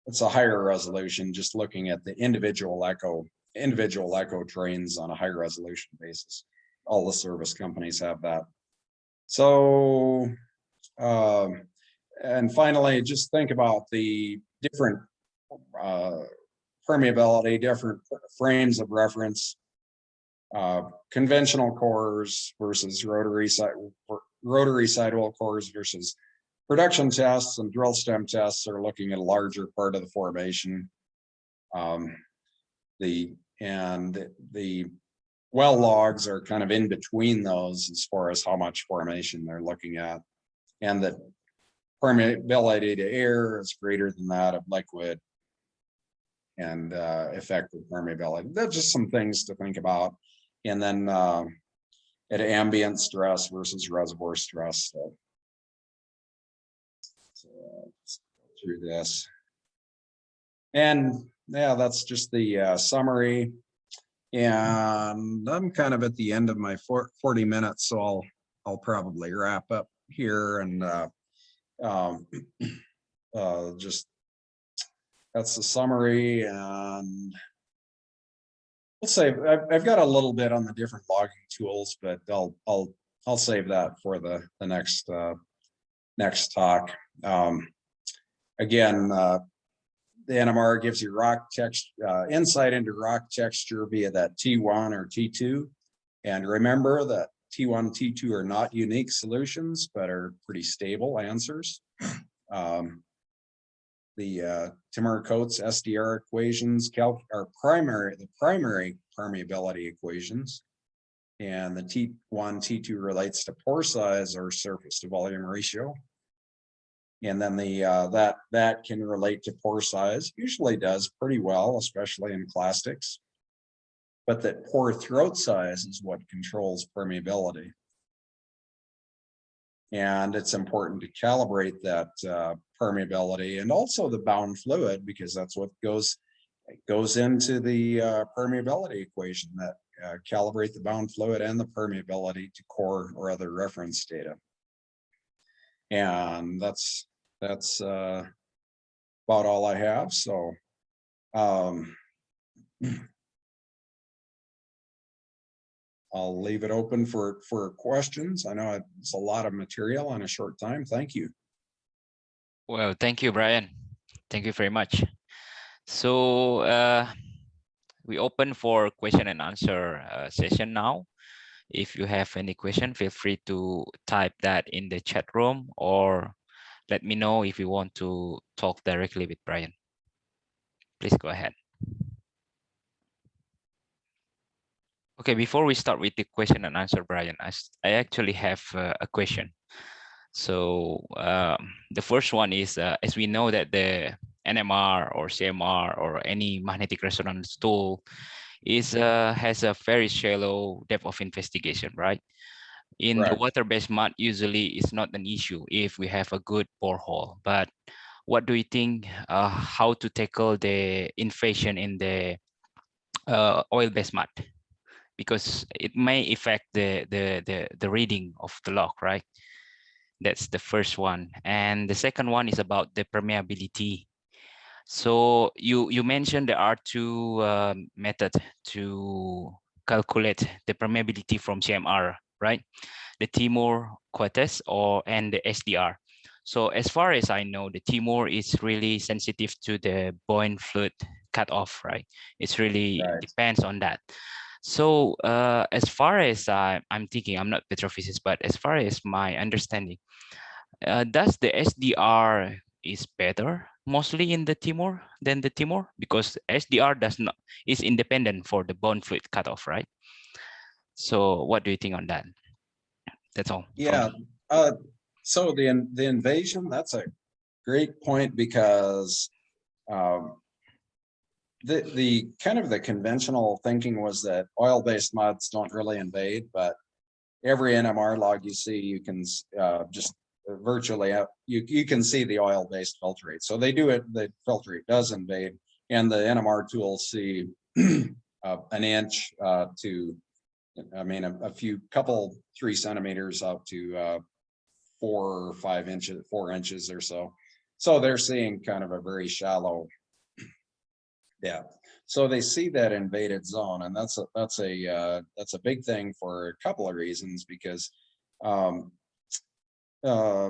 It's a higher resolution, just looking at the individual echo trains on a high resolution basis. All the service companies have that. So, and finally, just think about the different permeability, different frames of reference, conventional cores versus rotary sidewall cores versus production tests, and drill stem tests are looking at a larger part of the formation. The well logs are kind of in between those as far as how much formation they're looking at, and that permeability to air is greater than that of liquid, and effective permeability. That's just some things to think about. And then at ambient stress versus reservoir stress. So let's go through this. And yeah, that's just the summary. And I'm kind of at the end of my 40 minutes, so I'll probably wrap up here, and just that's the summary. And let's say I've got a little bit on the different logging tools, but I'll save that for the next next talk. Again, the NMR gives you rock texture, insight into rock texture via that T1 or T2. And remember that T1, T2 are not unique solutions, but are pretty stable answers. The Timur-Coates SDR equations are the primary permeability equations. And the T1, T2 relates to pore size or surface to volume ratio. And then the that can relate to pore size, usually does pretty well, especially in plastics. But that pore throat size is what controls permeability. And it's important to calibrate that permeability and also the bound fluid, because that's what goes into the permeability equation, that calibrate the bound fluid and the permeability to core or other reference data. And that's about all I have. So I'll leave it open for questions. I know it's a lot of material in a short time. Thank you. Well, thank you, Brian. Thank you very much. So we open for question and answer session now. If you have any question, feel free to type that in the chat room, or let me know if you want to talk directly with Brian. Please go ahead. Okay, before we start with the question and answer, Brian, I actually have a question. So the first one is, as we know that the NMR or CMR or any magnetic resonance tool has a very shallow depth of investigation, right? In the water-based mud, usually it's not an issue if we have a good borehole. But what do you think, how to tackle the invasion in the oil-based mud? Because it may affect the reading of the log, right? That's the first one. And the second one is about the permeability. So you mentioned there are two methods to calculate the permeability from CMR, right? The Timur-Coates and the SDR. So as far as I know, the Timur is really sensitive to the buoyant fluid cutoff, right? It's really depends on that. So as far as I'm thinking, I'm not a petrophysicist, but as far as my understanding, does the SDR is better mostly in the Timur than the Timur? Because SDR is independent for the buoyant fluid cutoff, right? So what do you think on that? That's all. Yeah. So the invasion, that's a great point, because the kind of the conventional thinking was that oil-based muds don't really invade, but every NMR log you see, you can just virtually you can see the oil-based filtrate. So they do it. The filtrate does invade, and the NMR tools see an inch to, I mean, a few couple 3 centimeters up to 4 or 5 inches, 4 inches or so. So they're seeing kind of a very shallow depth. So they see that invaded zone, and that's a big thing for a couple of reasons, because it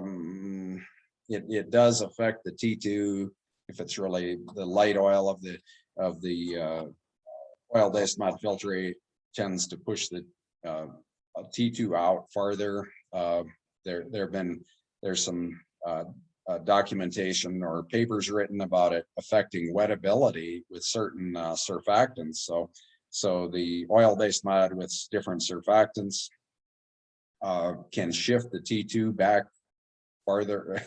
does affect the T2 if it's really the light oil of the oil-based mud filtrate tends to push the T2 out farther. There's some documentation or papers written about it affecting wettability with certain surfactants. So the oil-based mud with different surfactants can shift the T2 back farther,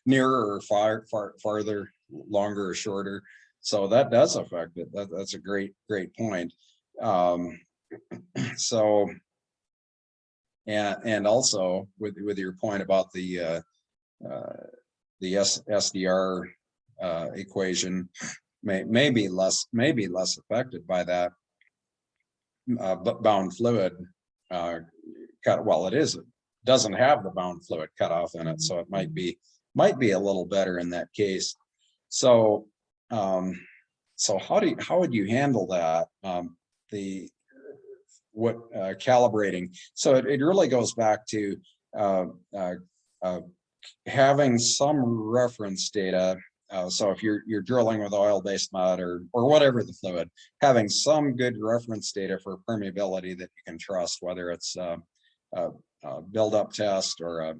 nearer or farther, longer or shorter. So that does affect it. That's a great point. So, and also with your point about the SDR equation may be less affected by that bound fluid cut. Well, it doesn't have the bound fluid cutoff in it, so it might be a little better in that case. So so how would you handle that? Calibrating? So it really goes back to having some reference data. So if you're drilling with oil-based mud or whatever the fluid, having some good reference data for permeability that you can trust, whether it's a build-up test or a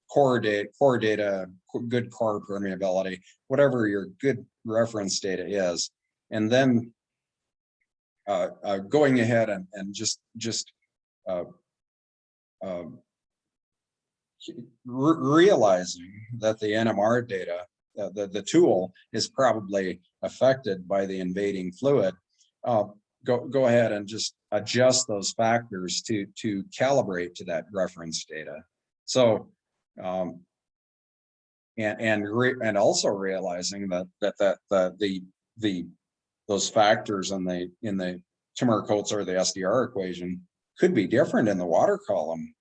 core data, good core permeability, whatever your good reference data is, and then going ahead and just realizing that the NMR data, the tool is probably affected by the invading fluid. Go ahead and just adjust those factors to calibrate to that reference data. So and also realizing that those factors in the Numar or the SDR equation could be different in the water column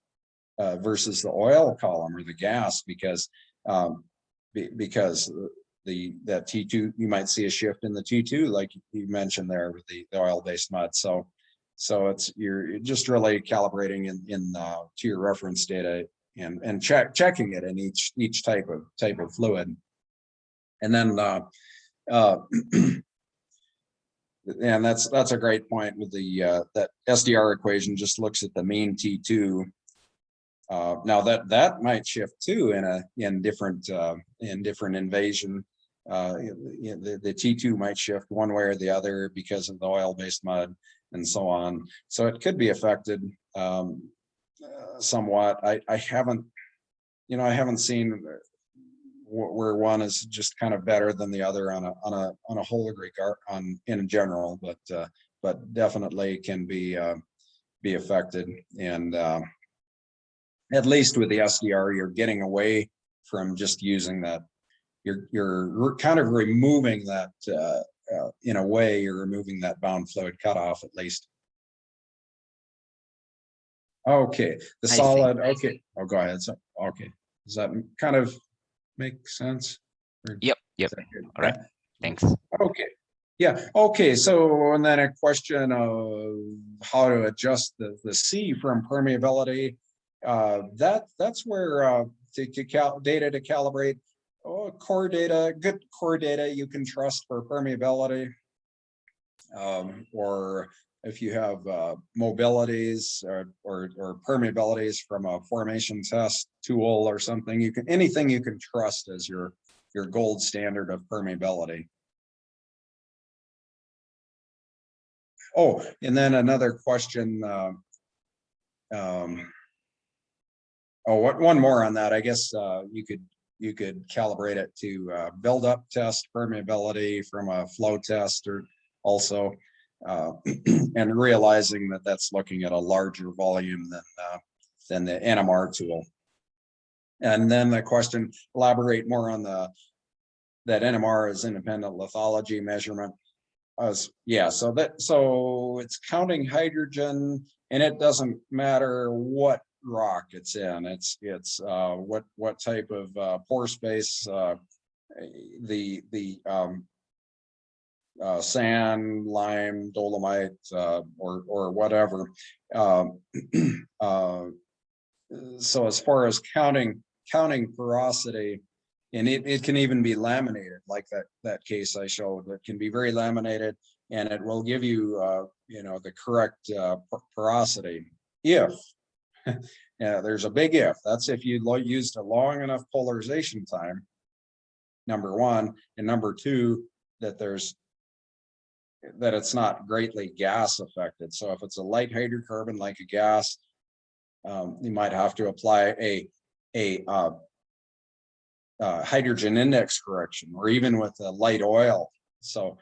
versus the oil column or the gas, because that T2, you might see a shift in the T2, like you mentioned there with the oil-based mud. So you're just really calibrating in to your reference data and checking it in each type of fluid, and then and that's a great point with the that SDR equation just looks at the mean T2. Now that might shift too in different invasion. The T2 might shift one way or the other because of the oil-based mud and so on. So it could be affected somewhat. I haven't seen where one is just kind of better than the other on a whole regard in general, but definitely can be affected. And at least with the SDR, you're getting away from just using that. You're kind of removing that in a way. You're removing that bound fluid cutoff at least. Okay, the solid. Okay, oh, go ahead. So, okay, does that kind of make sense? Yep. All right. Thanks. Okay. Yeah. Okay. So, and then a question of how to adjust the C from permeability. That's where data to calibrate. Core data, good core data you can trust for permeability, or if you have mobilities or permeabilities from a formation test tool or something, anything you can trust as your gold standard of permeability. Oh, and then another question. One more on that. I guess you could calibrate it to build up test permeability from a flow test, or also and realizing that that's looking at a larger volume than the NMR tool. And then the question, elaborate more on that NMR is independent lithology measurement. Yeah, so it's counting hydrogen, and it doesn't matter what rock it's in. It's what type of pore space, the sand, lime, dolomite, or whatever. So as far as counting porosity, and it can even be laminated, like that case I showed. It can be very laminated, and it will give you the correct porosity if there's a big if. That's if you used a long enough polarization time, number one, and number two, that it's not greatly gas affected. So if it's a light hydrocarbon like a gas, you might have to apply a hydrogen index correction, or even with a light oil. So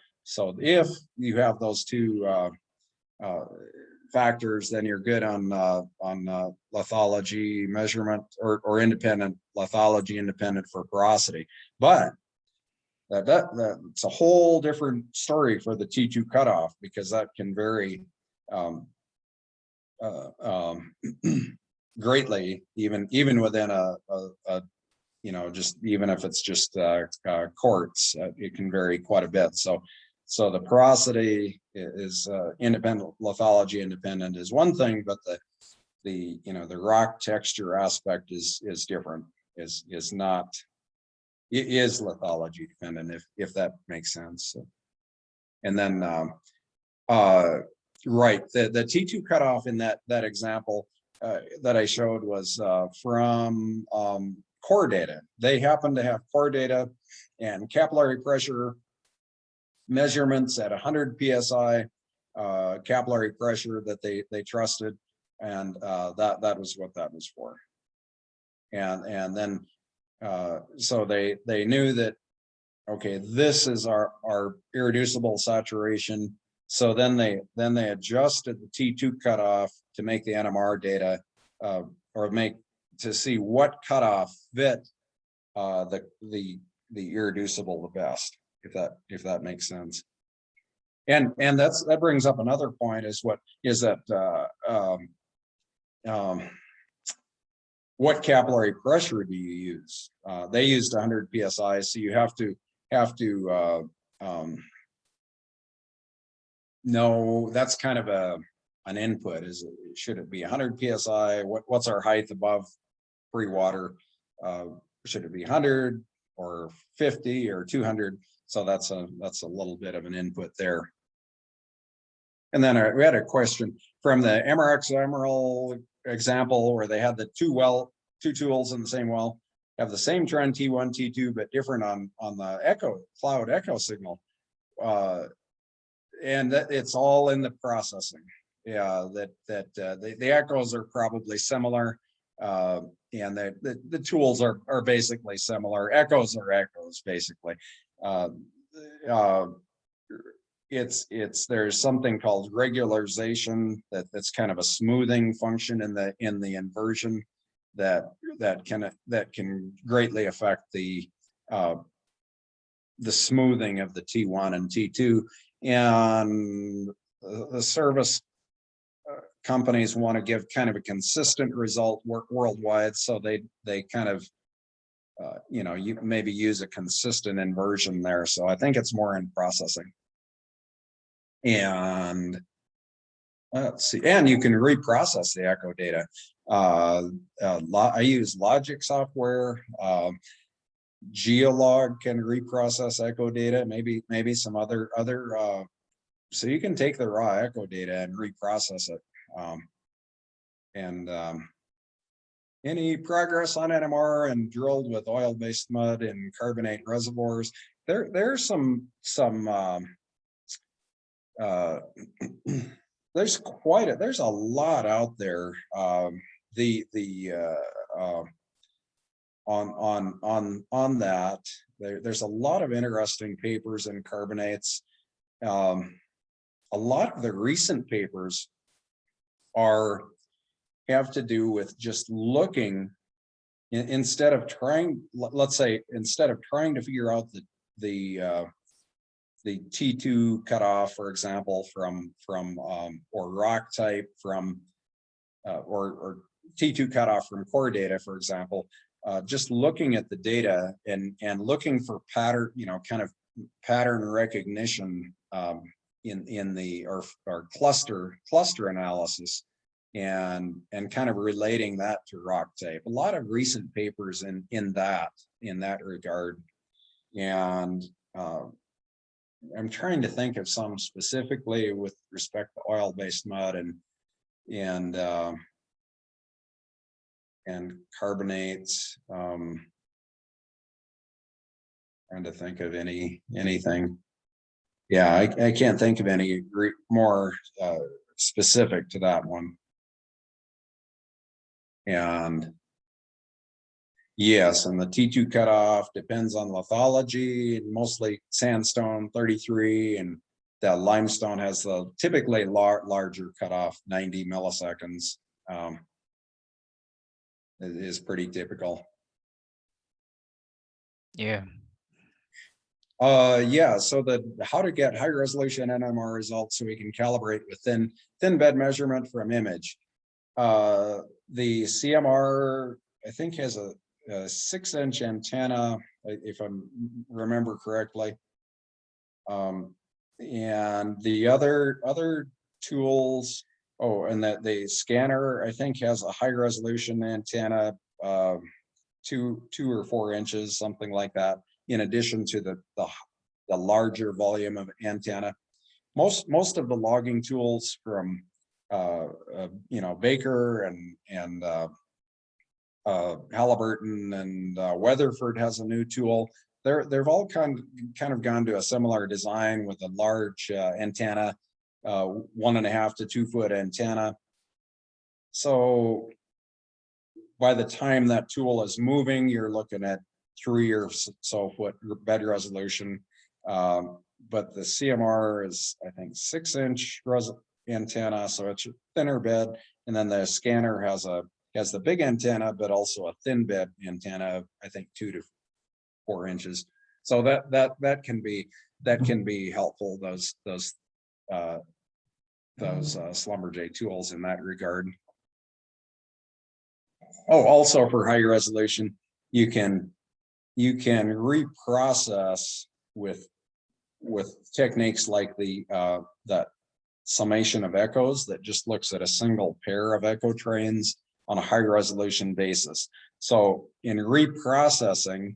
if you have those two factors, then you're good on lithology measurement, or independent lithology, independent for porosity. But that's a whole different story for the T2 cutoff, because that can vary greatly, even within a just even if it's just quartz, it can vary quite a bit. So the porosity is independent, lithology independent is one thing, but the rock texture aspect is different, is not. It is lithology dependent, if that makes sense. So, and then right, the T2 cutoff in that example that I showed was from core data. They happen to have core data and capillary pressure measurements at 100 psi capillary pressure that they trusted, and that was what that was for. And then so they knew that, okay, this is our irreducible saturation. So then they adjusted the T2 cutoff to make the NMR data, or to see what cutoff fit the irreducible the best, if that makes sense. And that brings up another point, is what capillary pressure do you use? They used 100 psi, so you have to know that's kind of an input. Should it be 100 psi? What's our height above pre-water? Should it be 100 or 50 or 200? So that's a little bit of an input there. And then we had a question from the MRX Emerald example, where they had the two tools in the same well, have the same trend T1, T2, but different on the cloud echo signal. And that it's all in the processing. Yeah, the echoes are probably similar, and the tools are basically similar. Echoes are echoes, basically. There's something called regularization that's kind of a smoothing function in the inversion that can greatly affect the smoothing of the T1 and T2. And the service companies want to give kind of a consistent result worldwide, so they kind of you maybe use a consistent inversion there. So I think it's more in processing. And let's see, and you can reprocess the echo data. I use Logic software. Geolog can reprocess echo data. Maybe some other. So you can take the raw echo data and reprocess it. Any progress on NMR and drilled with oil-based mud and carbonate reservoirs? There's some there's a lot out there. On that, there's a lot of interesting papers in carbonates. A lot of the recent papers have to do with just looking, instead of trying to figure out the T2 cutoff, for example, from or rock type, from or T2 cutoff from core data, for example, just looking at the data and looking for pattern, kind of pattern recognition in the or cluster analysis, and kind of relating that to rock type. A lot of recent papers in that regard, and I'm trying to think of some specifically with respect to oil-based mud and carbonates. Trying to think of anything. Yeah, I can't think of any more specific to that one. And yes, and the T2 cutoff depends on lithology, mostly sandstone 33, and that limestone has the typically larger cutoff, 90 milliseconds. It is pretty typical. Yeah. Yeah, so how to get high resolution NMR results so we can calibrate with thin bed measurement from image. The CMR, I think, has a 6-inch antenna, if I remember correctly. And the other tools, and that the scanner, I think, has a high resolution antenna, 2 or 4 inches, something like that, in addition to the larger volume of antenna. Most of the logging tools from Baker and Halliburton and Weatherford has a new tool. They've all kind of gone to a similar design with a large antenna, 1.5 to 2 foot antenna. So by the time that tool is moving, you're looking at 3 or so foot bed resolution. But the CMR is, I think, 6-inch antenna, so it's a thinner bed. And then the scanner has the big antenna, but also a thin bed antenna, I think 2 to 4 inches. So that can be helpful. Those Schlumberger tools in that regard. Also for high resolution, you can reprocess with techniques like that summation of echoes that just looks at a single pair of echo trains on a high resolution basis. So in reprocessing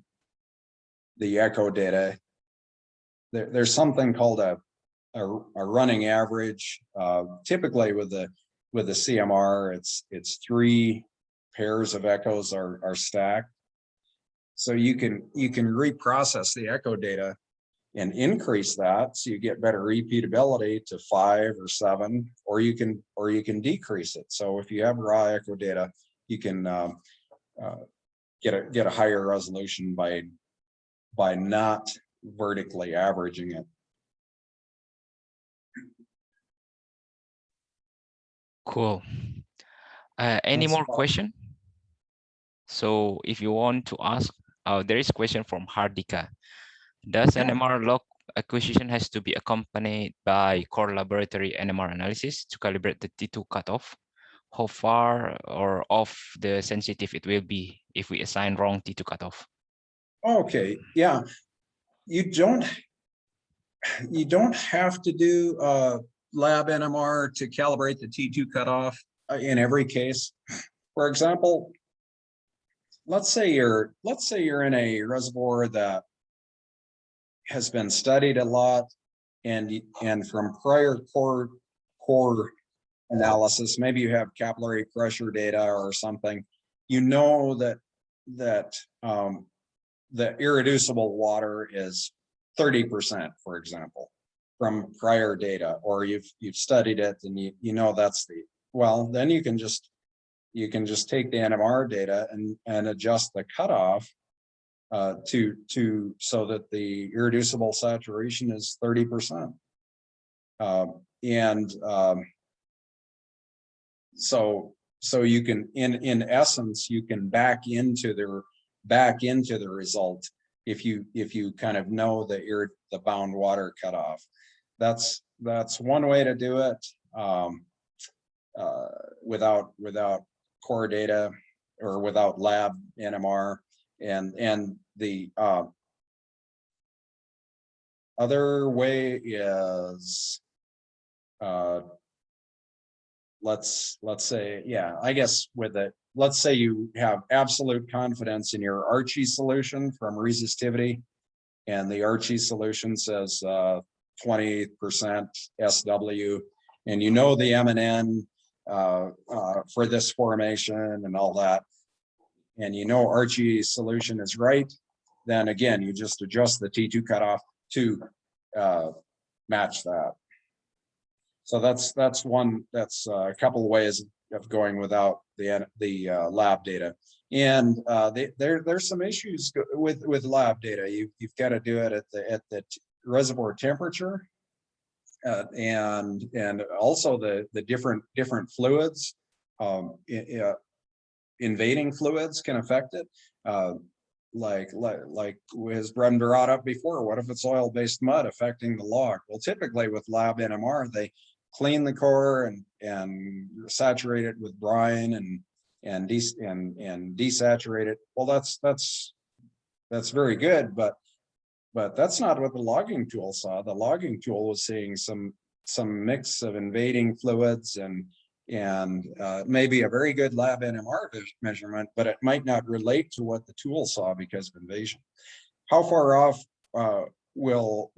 the echo data, there's something called a running average. Typically with the CMR, it's 3 pairs of echoes are stacked. So you can reprocess the echo data and increase that so you get better repeatability to 5 or 7, or you can decrease it. So if you have raw echo data, you can get a higher resolution by not vertically averaging it. Cool. Any more question? So if you want to ask, there is a question from Hardika. Does NMR log acquisition has to be accompanied by core laboratory NMR analysis to calibrate the T2 cutoff? How far or off the sensitive it will be if we assign wrong T2 cutoff? Okay, yeah. You don't have to do lab NMR to calibrate the T2 cutoff in every case. For example, let's say you're in a reservoir that has been studied a lot, and from prior core analysis, maybe you have capillary pressure data or something. You know that the irreducible water is 30%, for example, from prior data, or you've studied it and you know that's then you can just take the NMR data and adjust the cutoff so that the irreducible saturation is 30%. So you can, in essence, you can back into the result if you kind of know the bound water cutoff. That's one way to do it without core data or without lab NMR, and the other way is let's say, yeah, I guess with it, let's say you have absolute confidence in your Archie solution from resistivity, and the Archie solution says 20% SW, and you know the MNN for this formation and all that, and you know Archie solution is right, then again, you just adjust the T2 cutoff to match that. So that's a couple of ways of going without the lab data. And there's some issues with lab data. You've got to do it at the reservoir temperature, and also the different fluids, invading fluids can affect it. Like as Bren brought up before, what if it's oil-based mud affecting the log? Well, typically with lab NMR, they clean the core and saturate it with brine and desaturate it. Well, that's very good, but that's not what the logging tool saw. The logging tool was seeing some mix of invading fluids and maybe a very good lab NMR measurement, but it might not relate to what the tool saw because of invasion. How far off will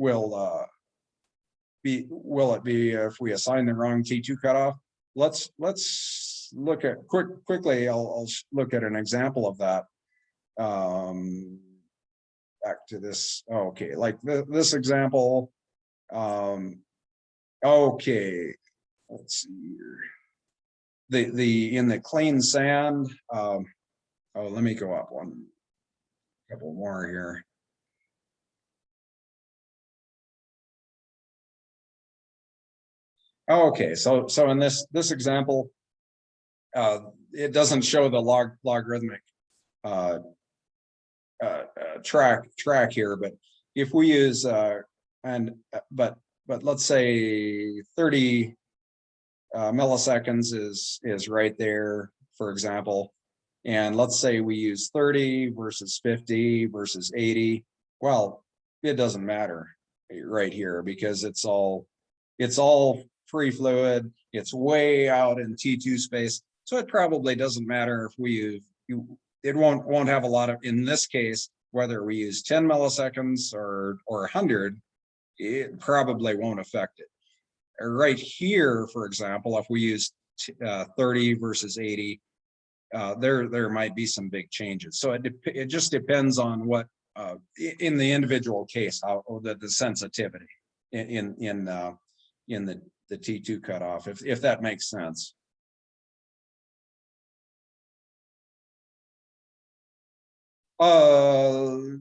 it be if we assign the wrong T2 cutoff? Let's look at quickly. I'll look at an example of that. Back to this. Okay, like this example. Okay, let's see here. In the clean sand. Oh, let me go up one couple more here. Okay, so in this example, it doesn't show the logarithmic track here, but if we use but let's say 30 milliseconds is right there, for example, and let's say we use 30 versus 50 versus 80. Well, it doesn't matter right here because it's all free fluid. It's way out in T2 space, so it probably doesn't matter if we use it won't have a lot of, in this case, whether we use 10 milliseconds or 100, it probably won't affect it. Right here, for example, if we use 30 versus 80, there might be some big changes. So it just depends on what in the individual case, how the sensitivity in the T2 cutoff, if that makes sense.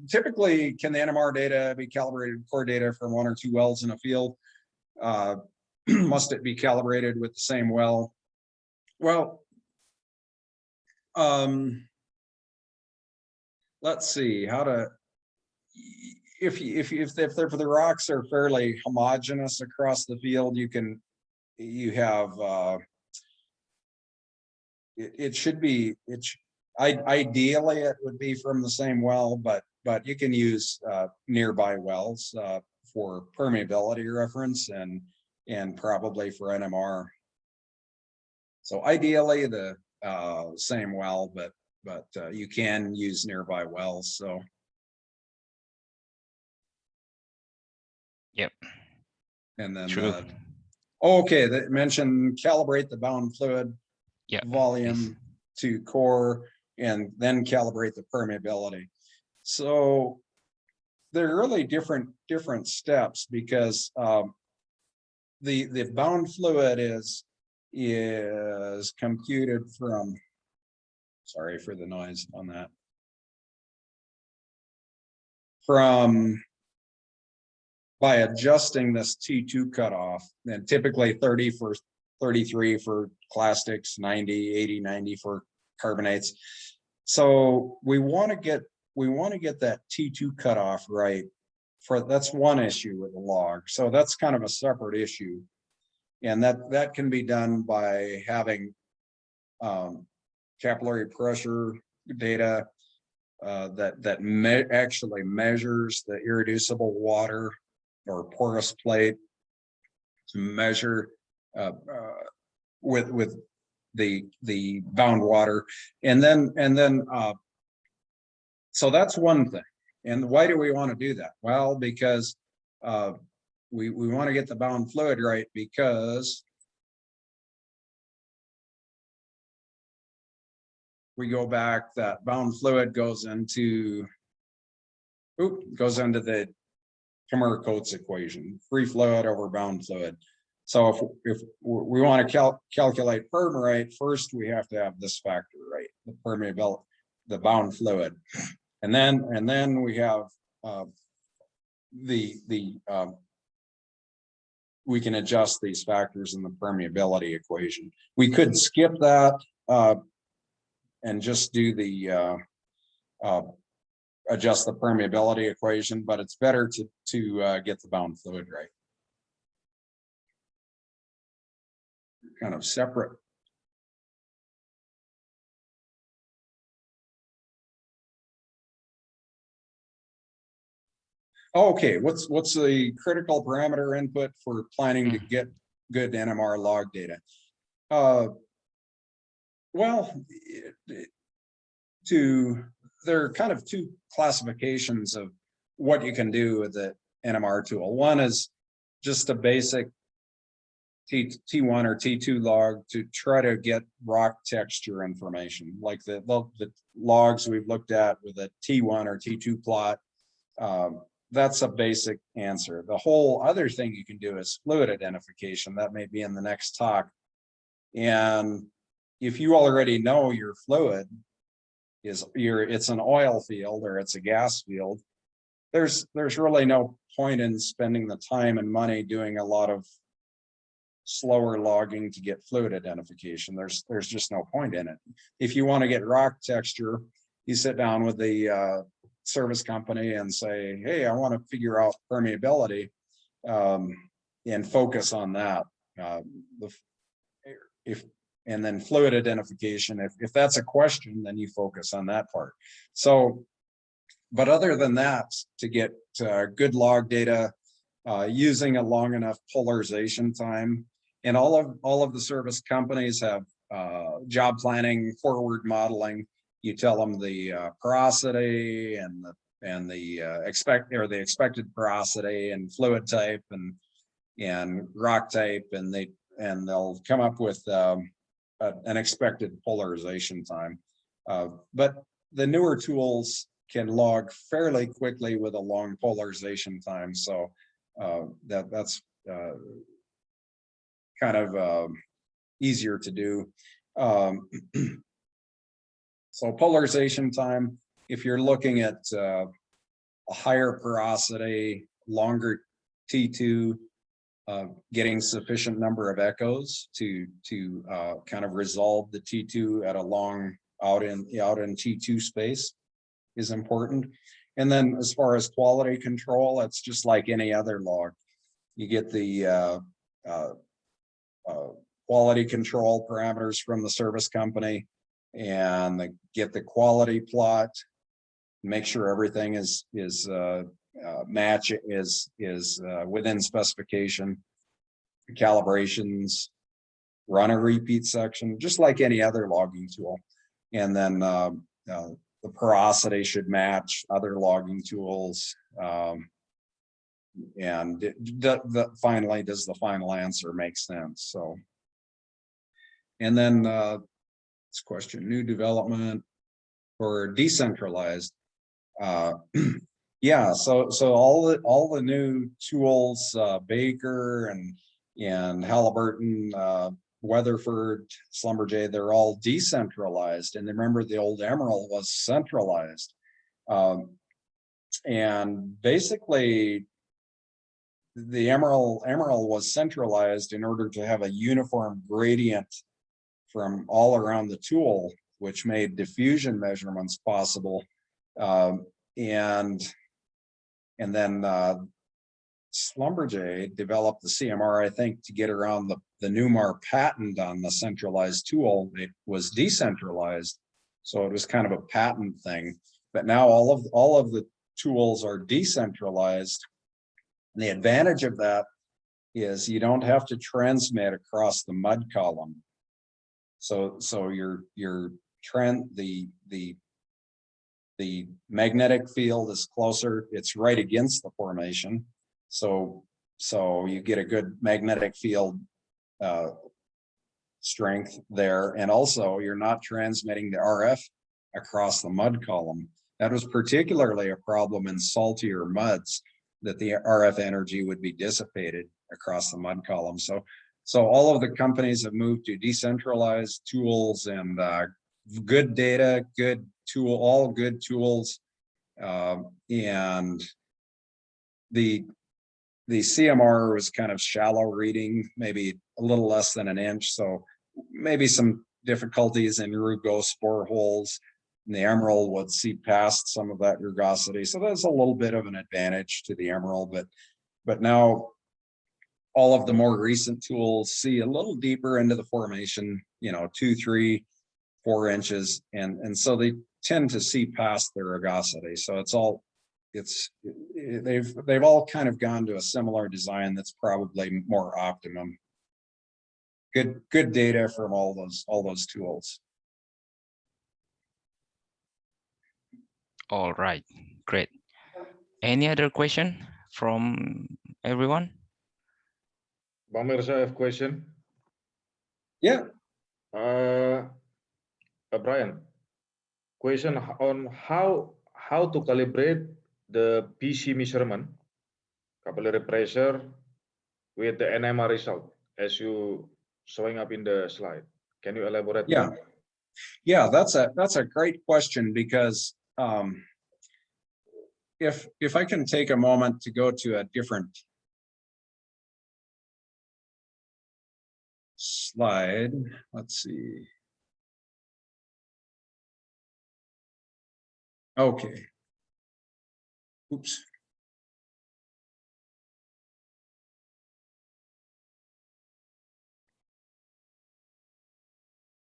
Typically, can the NMR data be calibrated core data from one or two wells in a field? Must it be calibrated with the same well? Well, let's see how to. If the rocks are fairly homogeneous across the field, you have it should be ideally it would be from the same well, but you can use nearby wells for permeability reference and probably for NMR. So ideally the same well, but you can use nearby wells. So. Yep. And then, true. Okay, that mentioned calibrate the bound fluid volume to core, and then calibrate the permeability. So they're really different steps because the bound fluid is computed from. Sorry for the noise on that. By adjusting this T2 cutoff, and typically 30 for 33 for clastics, 90, 80, 90 for carbonates. So we want to get that T2 cutoff right. That's one issue with the log. So that's kind of a separate issue, and that can be done by having capillary pressure data that actually measures the irreducible water or porous plate, to measure with the bound water, and then so that's one thing. And why do we want to do that? Well, because we want to get the bound fluid right, because we go back, that bound fluid goes into the Numar-Coates equation, free fluid over bound fluid. So if we want to calculate Perm right, first we have to have this factor right, the permeability, the bound fluid, and then we have we can adjust these factors in the permeability equation. We could skip that and just do the adjust the permeability equation, but it's better to get the bound fluid right. Kind of separate. Okay, what's the critical parameter input for planning to get good NMR log data? Well, there are kind of two classifications of what you can do with the NMR tool. One is just a basic T1 or T2 log to try to get rock texture information, like the logs we've looked at with a T1 or T2 plot. That's a basic answer. The whole other thing you can do is fluid identification. That may be in the next talk. And if you already know your fluid it's an oil field or it's a gas field, there's really no point in spending the time and money doing a lot of slower logging to get fluid identification. There's just no point in it. If you want to get rock texture, you sit down with the service company and say, hey, I want to figure out permeability, and focus on that. And then fluid identification, if that's a question, then you focus on that part. So, but other than that, to get good log data using a long enough polarization time, and all of the service companies have job planning, forward modeling. You tell them the porosity and the expected porosity and fluid type and rock type, and they'll come up with an expected polarization time. But the newer tools can log fairly quickly with a long polarization time, so that's kind of easier to do. So polarization time, if you're looking at a higher porosity, longer T2, getting sufficient number of echoes to kind of resolve the T2 at a long out in T2 space is important. And then as far as quality control, it's just like any other log. You get the quality control parameters from the service company, and get the quality plot, make sure everything is within specification, calibrations, run a repeat section, just like any other logging tool. And then the porosity should match other logging tools. And finally, does the final answer make sense? So, and then this question, new development or decentralized. Yeah, so all the new tools, Baker and Halliburton, Weatherford, Schlumberger, they're all decentralized. And remember, the old Emerald was centralized. And basically, the Emerald was centralized in order to have a uniform gradient from all around the tool, which made diffusion measurements possible. And then Schlumberger developed the CMR, I think, to get around the Numar patent on the centralized tool. It was decentralized, so it was kind of a patent thing. But now all of the tools are decentralized. And the advantage of that is you don't have to transmit across the mud column. So the magnetic field is closer, it's right against the formation. So you get a good magnetic field strength there. And also you're not transmitting the RF across the mud column. That was particularly a problem in saltier muds, that the RF energy would be dissipated across the mud column. So all of the companies have moved to decentralized tools and good data, all good tools. And the CMR was kind of shallow reading, maybe a little less than an inch. So maybe some difficulties in rugose bore holes. And the emerald would see past some of that rugosity. So that's a little bit of an advantage to the emerald, but now all of the more recent tools see a little deeper into the formation, 2, 3, 4 inches. And so they tend to see past the rugosity. So they've all kind of gone to a similar design that's probably more optimum. Good data from all those tools. All right, great. Any other question from everyone? Bang Mirza, I have a question. Yeah. Brian, question on how to calibrate the PC measurement, capillary pressure, with the NMR result as you showing up in the slide. Can you elaborate? Yeah. more? Yeah, that's a great question, because if I can take a moment to go to a different slide, let's see. Okay. Oops.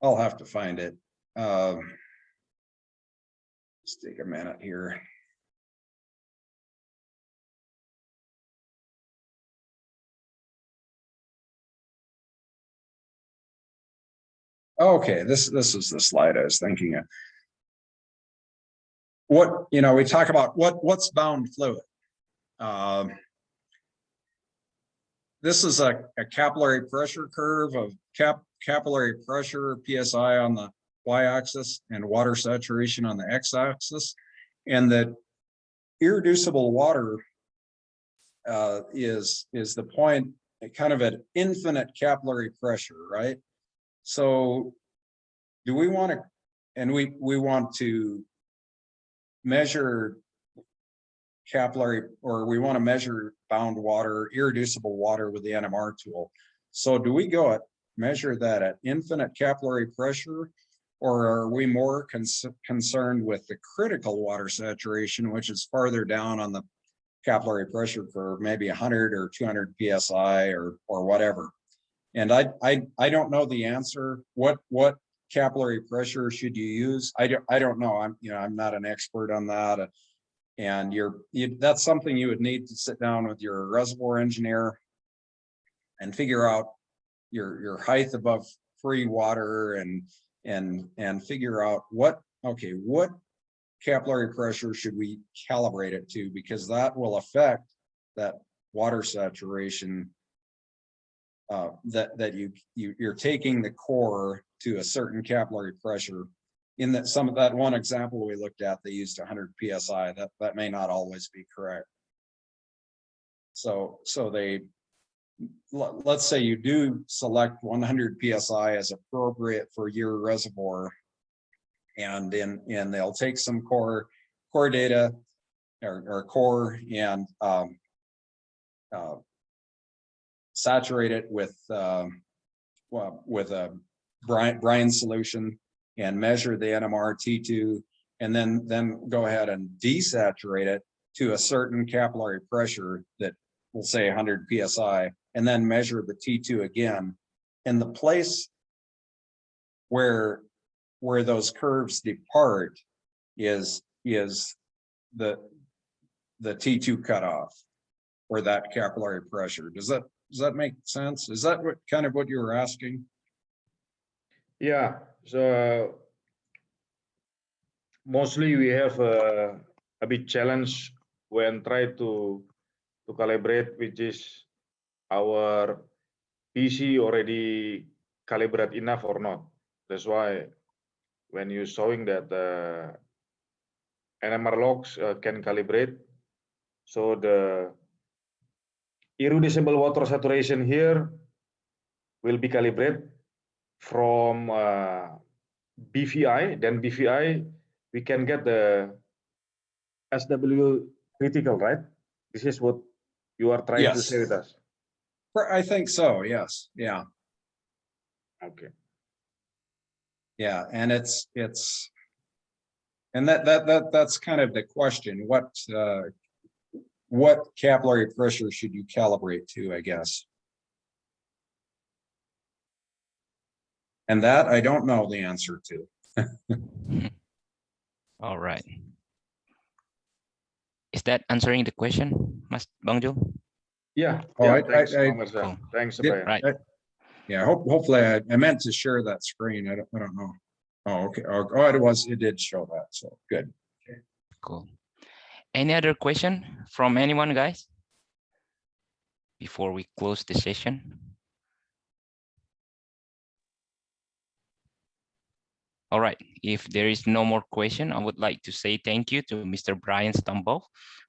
I'll have to find it. Let's take a minute here. Okay, this is the slide I was thinking of. We talk about what's bound fluid. This is a capillary pressure curve of capillary pressure, PSI on the y-axis and water saturation on the x-axis, and that irreducible water is the point kind of at infinite capillary pressure, right? So do we want to, and we want to measure capillary, or we want to measure bound water, irreducible water with the NMR tool. So do we go at measure that at infinite capillary pressure, or are we more concerned with the critical water saturation, which is farther down on the capillary pressure curve, maybe 100 or 200 PSI or whatever? And I don't know the answer. What capillary pressure should you use? I don't know. I'm not an expert on that. And that's something you would need to sit down with your reservoir engineer and figure out your height above free water and figure out what capillary pressure should we calibrate it to, because that will affect that water saturation, that you're taking the core to a certain capillary pressure. In that one example we looked at, they used 100 PSI. That may not always be correct. So let's say you do select 100 PSI as appropriate for your reservoir, and they'll take some core data or core and saturate it with a brine solution and measure the NMR T2, and then go ahead and desaturate it to a certain capillary pressure that we'll say 100 PSI, and then measure the T2 again. And the place where those curves depart is the T2 cutoff, or that capillary pressure. Does that make sense? Is that what you were asking? Yeah, so mostly we have a big challenge when try to calibrate, which is our PC already calibrate enough or not. That's why when you're showing that NMR logs can calibrate, so the irreducible water saturation here will be calibrated from BVI. Then BVI, we can get the SW critical, right? This is what you are trying to say with us. I think so. Yes. Yeah. Okay. Yeah, and that's kind of the question. What capillary pressure should you calibrate to, I guess? And that I don't know the answer to. All right. Is that answering the question, Mas Bang Jo? Yeah. Oh, yeah, thanks, cool. Thanks, Brian. Right. Yeah, hopefully I meant to share that screen. I don't know. Oh, okay. Oh, it did show that. So good. Okay. Cool. Any other question from anyone, guys? Before we close the session. All right, if there is no more question, I would like to say thank you to Mr. Brian Stambaugh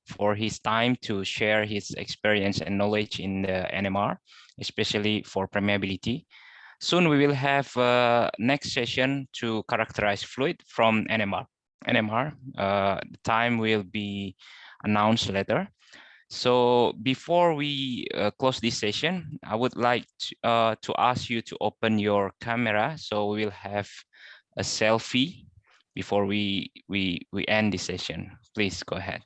for his time to share his experience and knowledge in the NMR, especially for permeability. Soon we will have next session to characterize fluid from NMR. The time will be announced later. So before we close this session, I would like to ask you to open your camera, so we will have a selfie before we end the session. Please go ahead.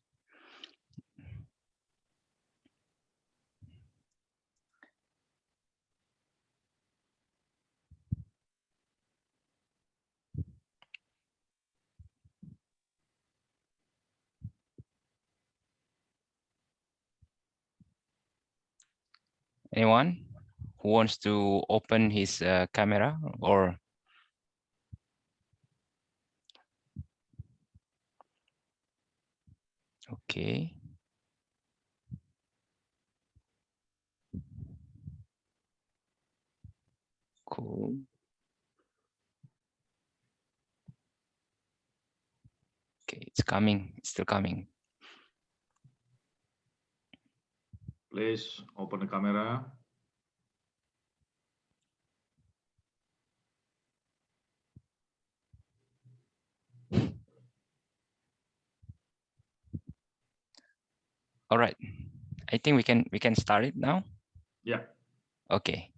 Anyone who wants to open his camera or? Okay. Cool. Okay, it's coming. It's still coming. Please open the camera. All right. I think we can start it now. Yeah. Okay.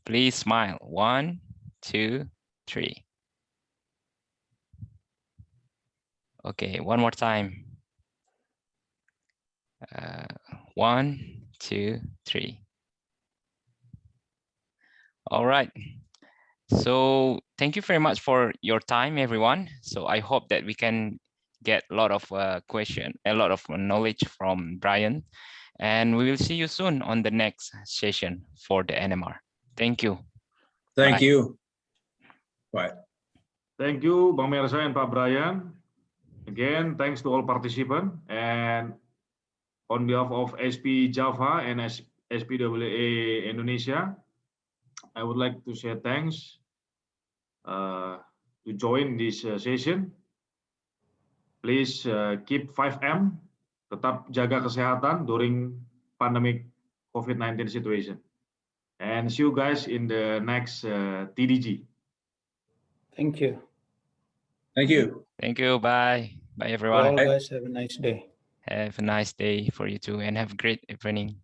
Please smile. 1, 2, 3. Okay, one more time. 1, 2, 3. All right. So thank you very much for your time, everyone. So I hope that we can get a lot of a lot of knowledge from Brian, and we will see you soon on the next session for the NMR. Thank you. Thank you. Bye. Thank you, Bang Merza and Pak Brian. Again, thanks to all participants. And on behalf of SP Java and SPWLA Indonesia, I would like to say thanks to join this session. Please keep 5M, tetap jaga kesehatan during pandemic COVID-19 situation. And see you guys in the next TDG. Thank you. Thank you. Thank you. Bye. Bye, everyone. All guys, have a nice day. Have a nice day for you too, and have a great evening.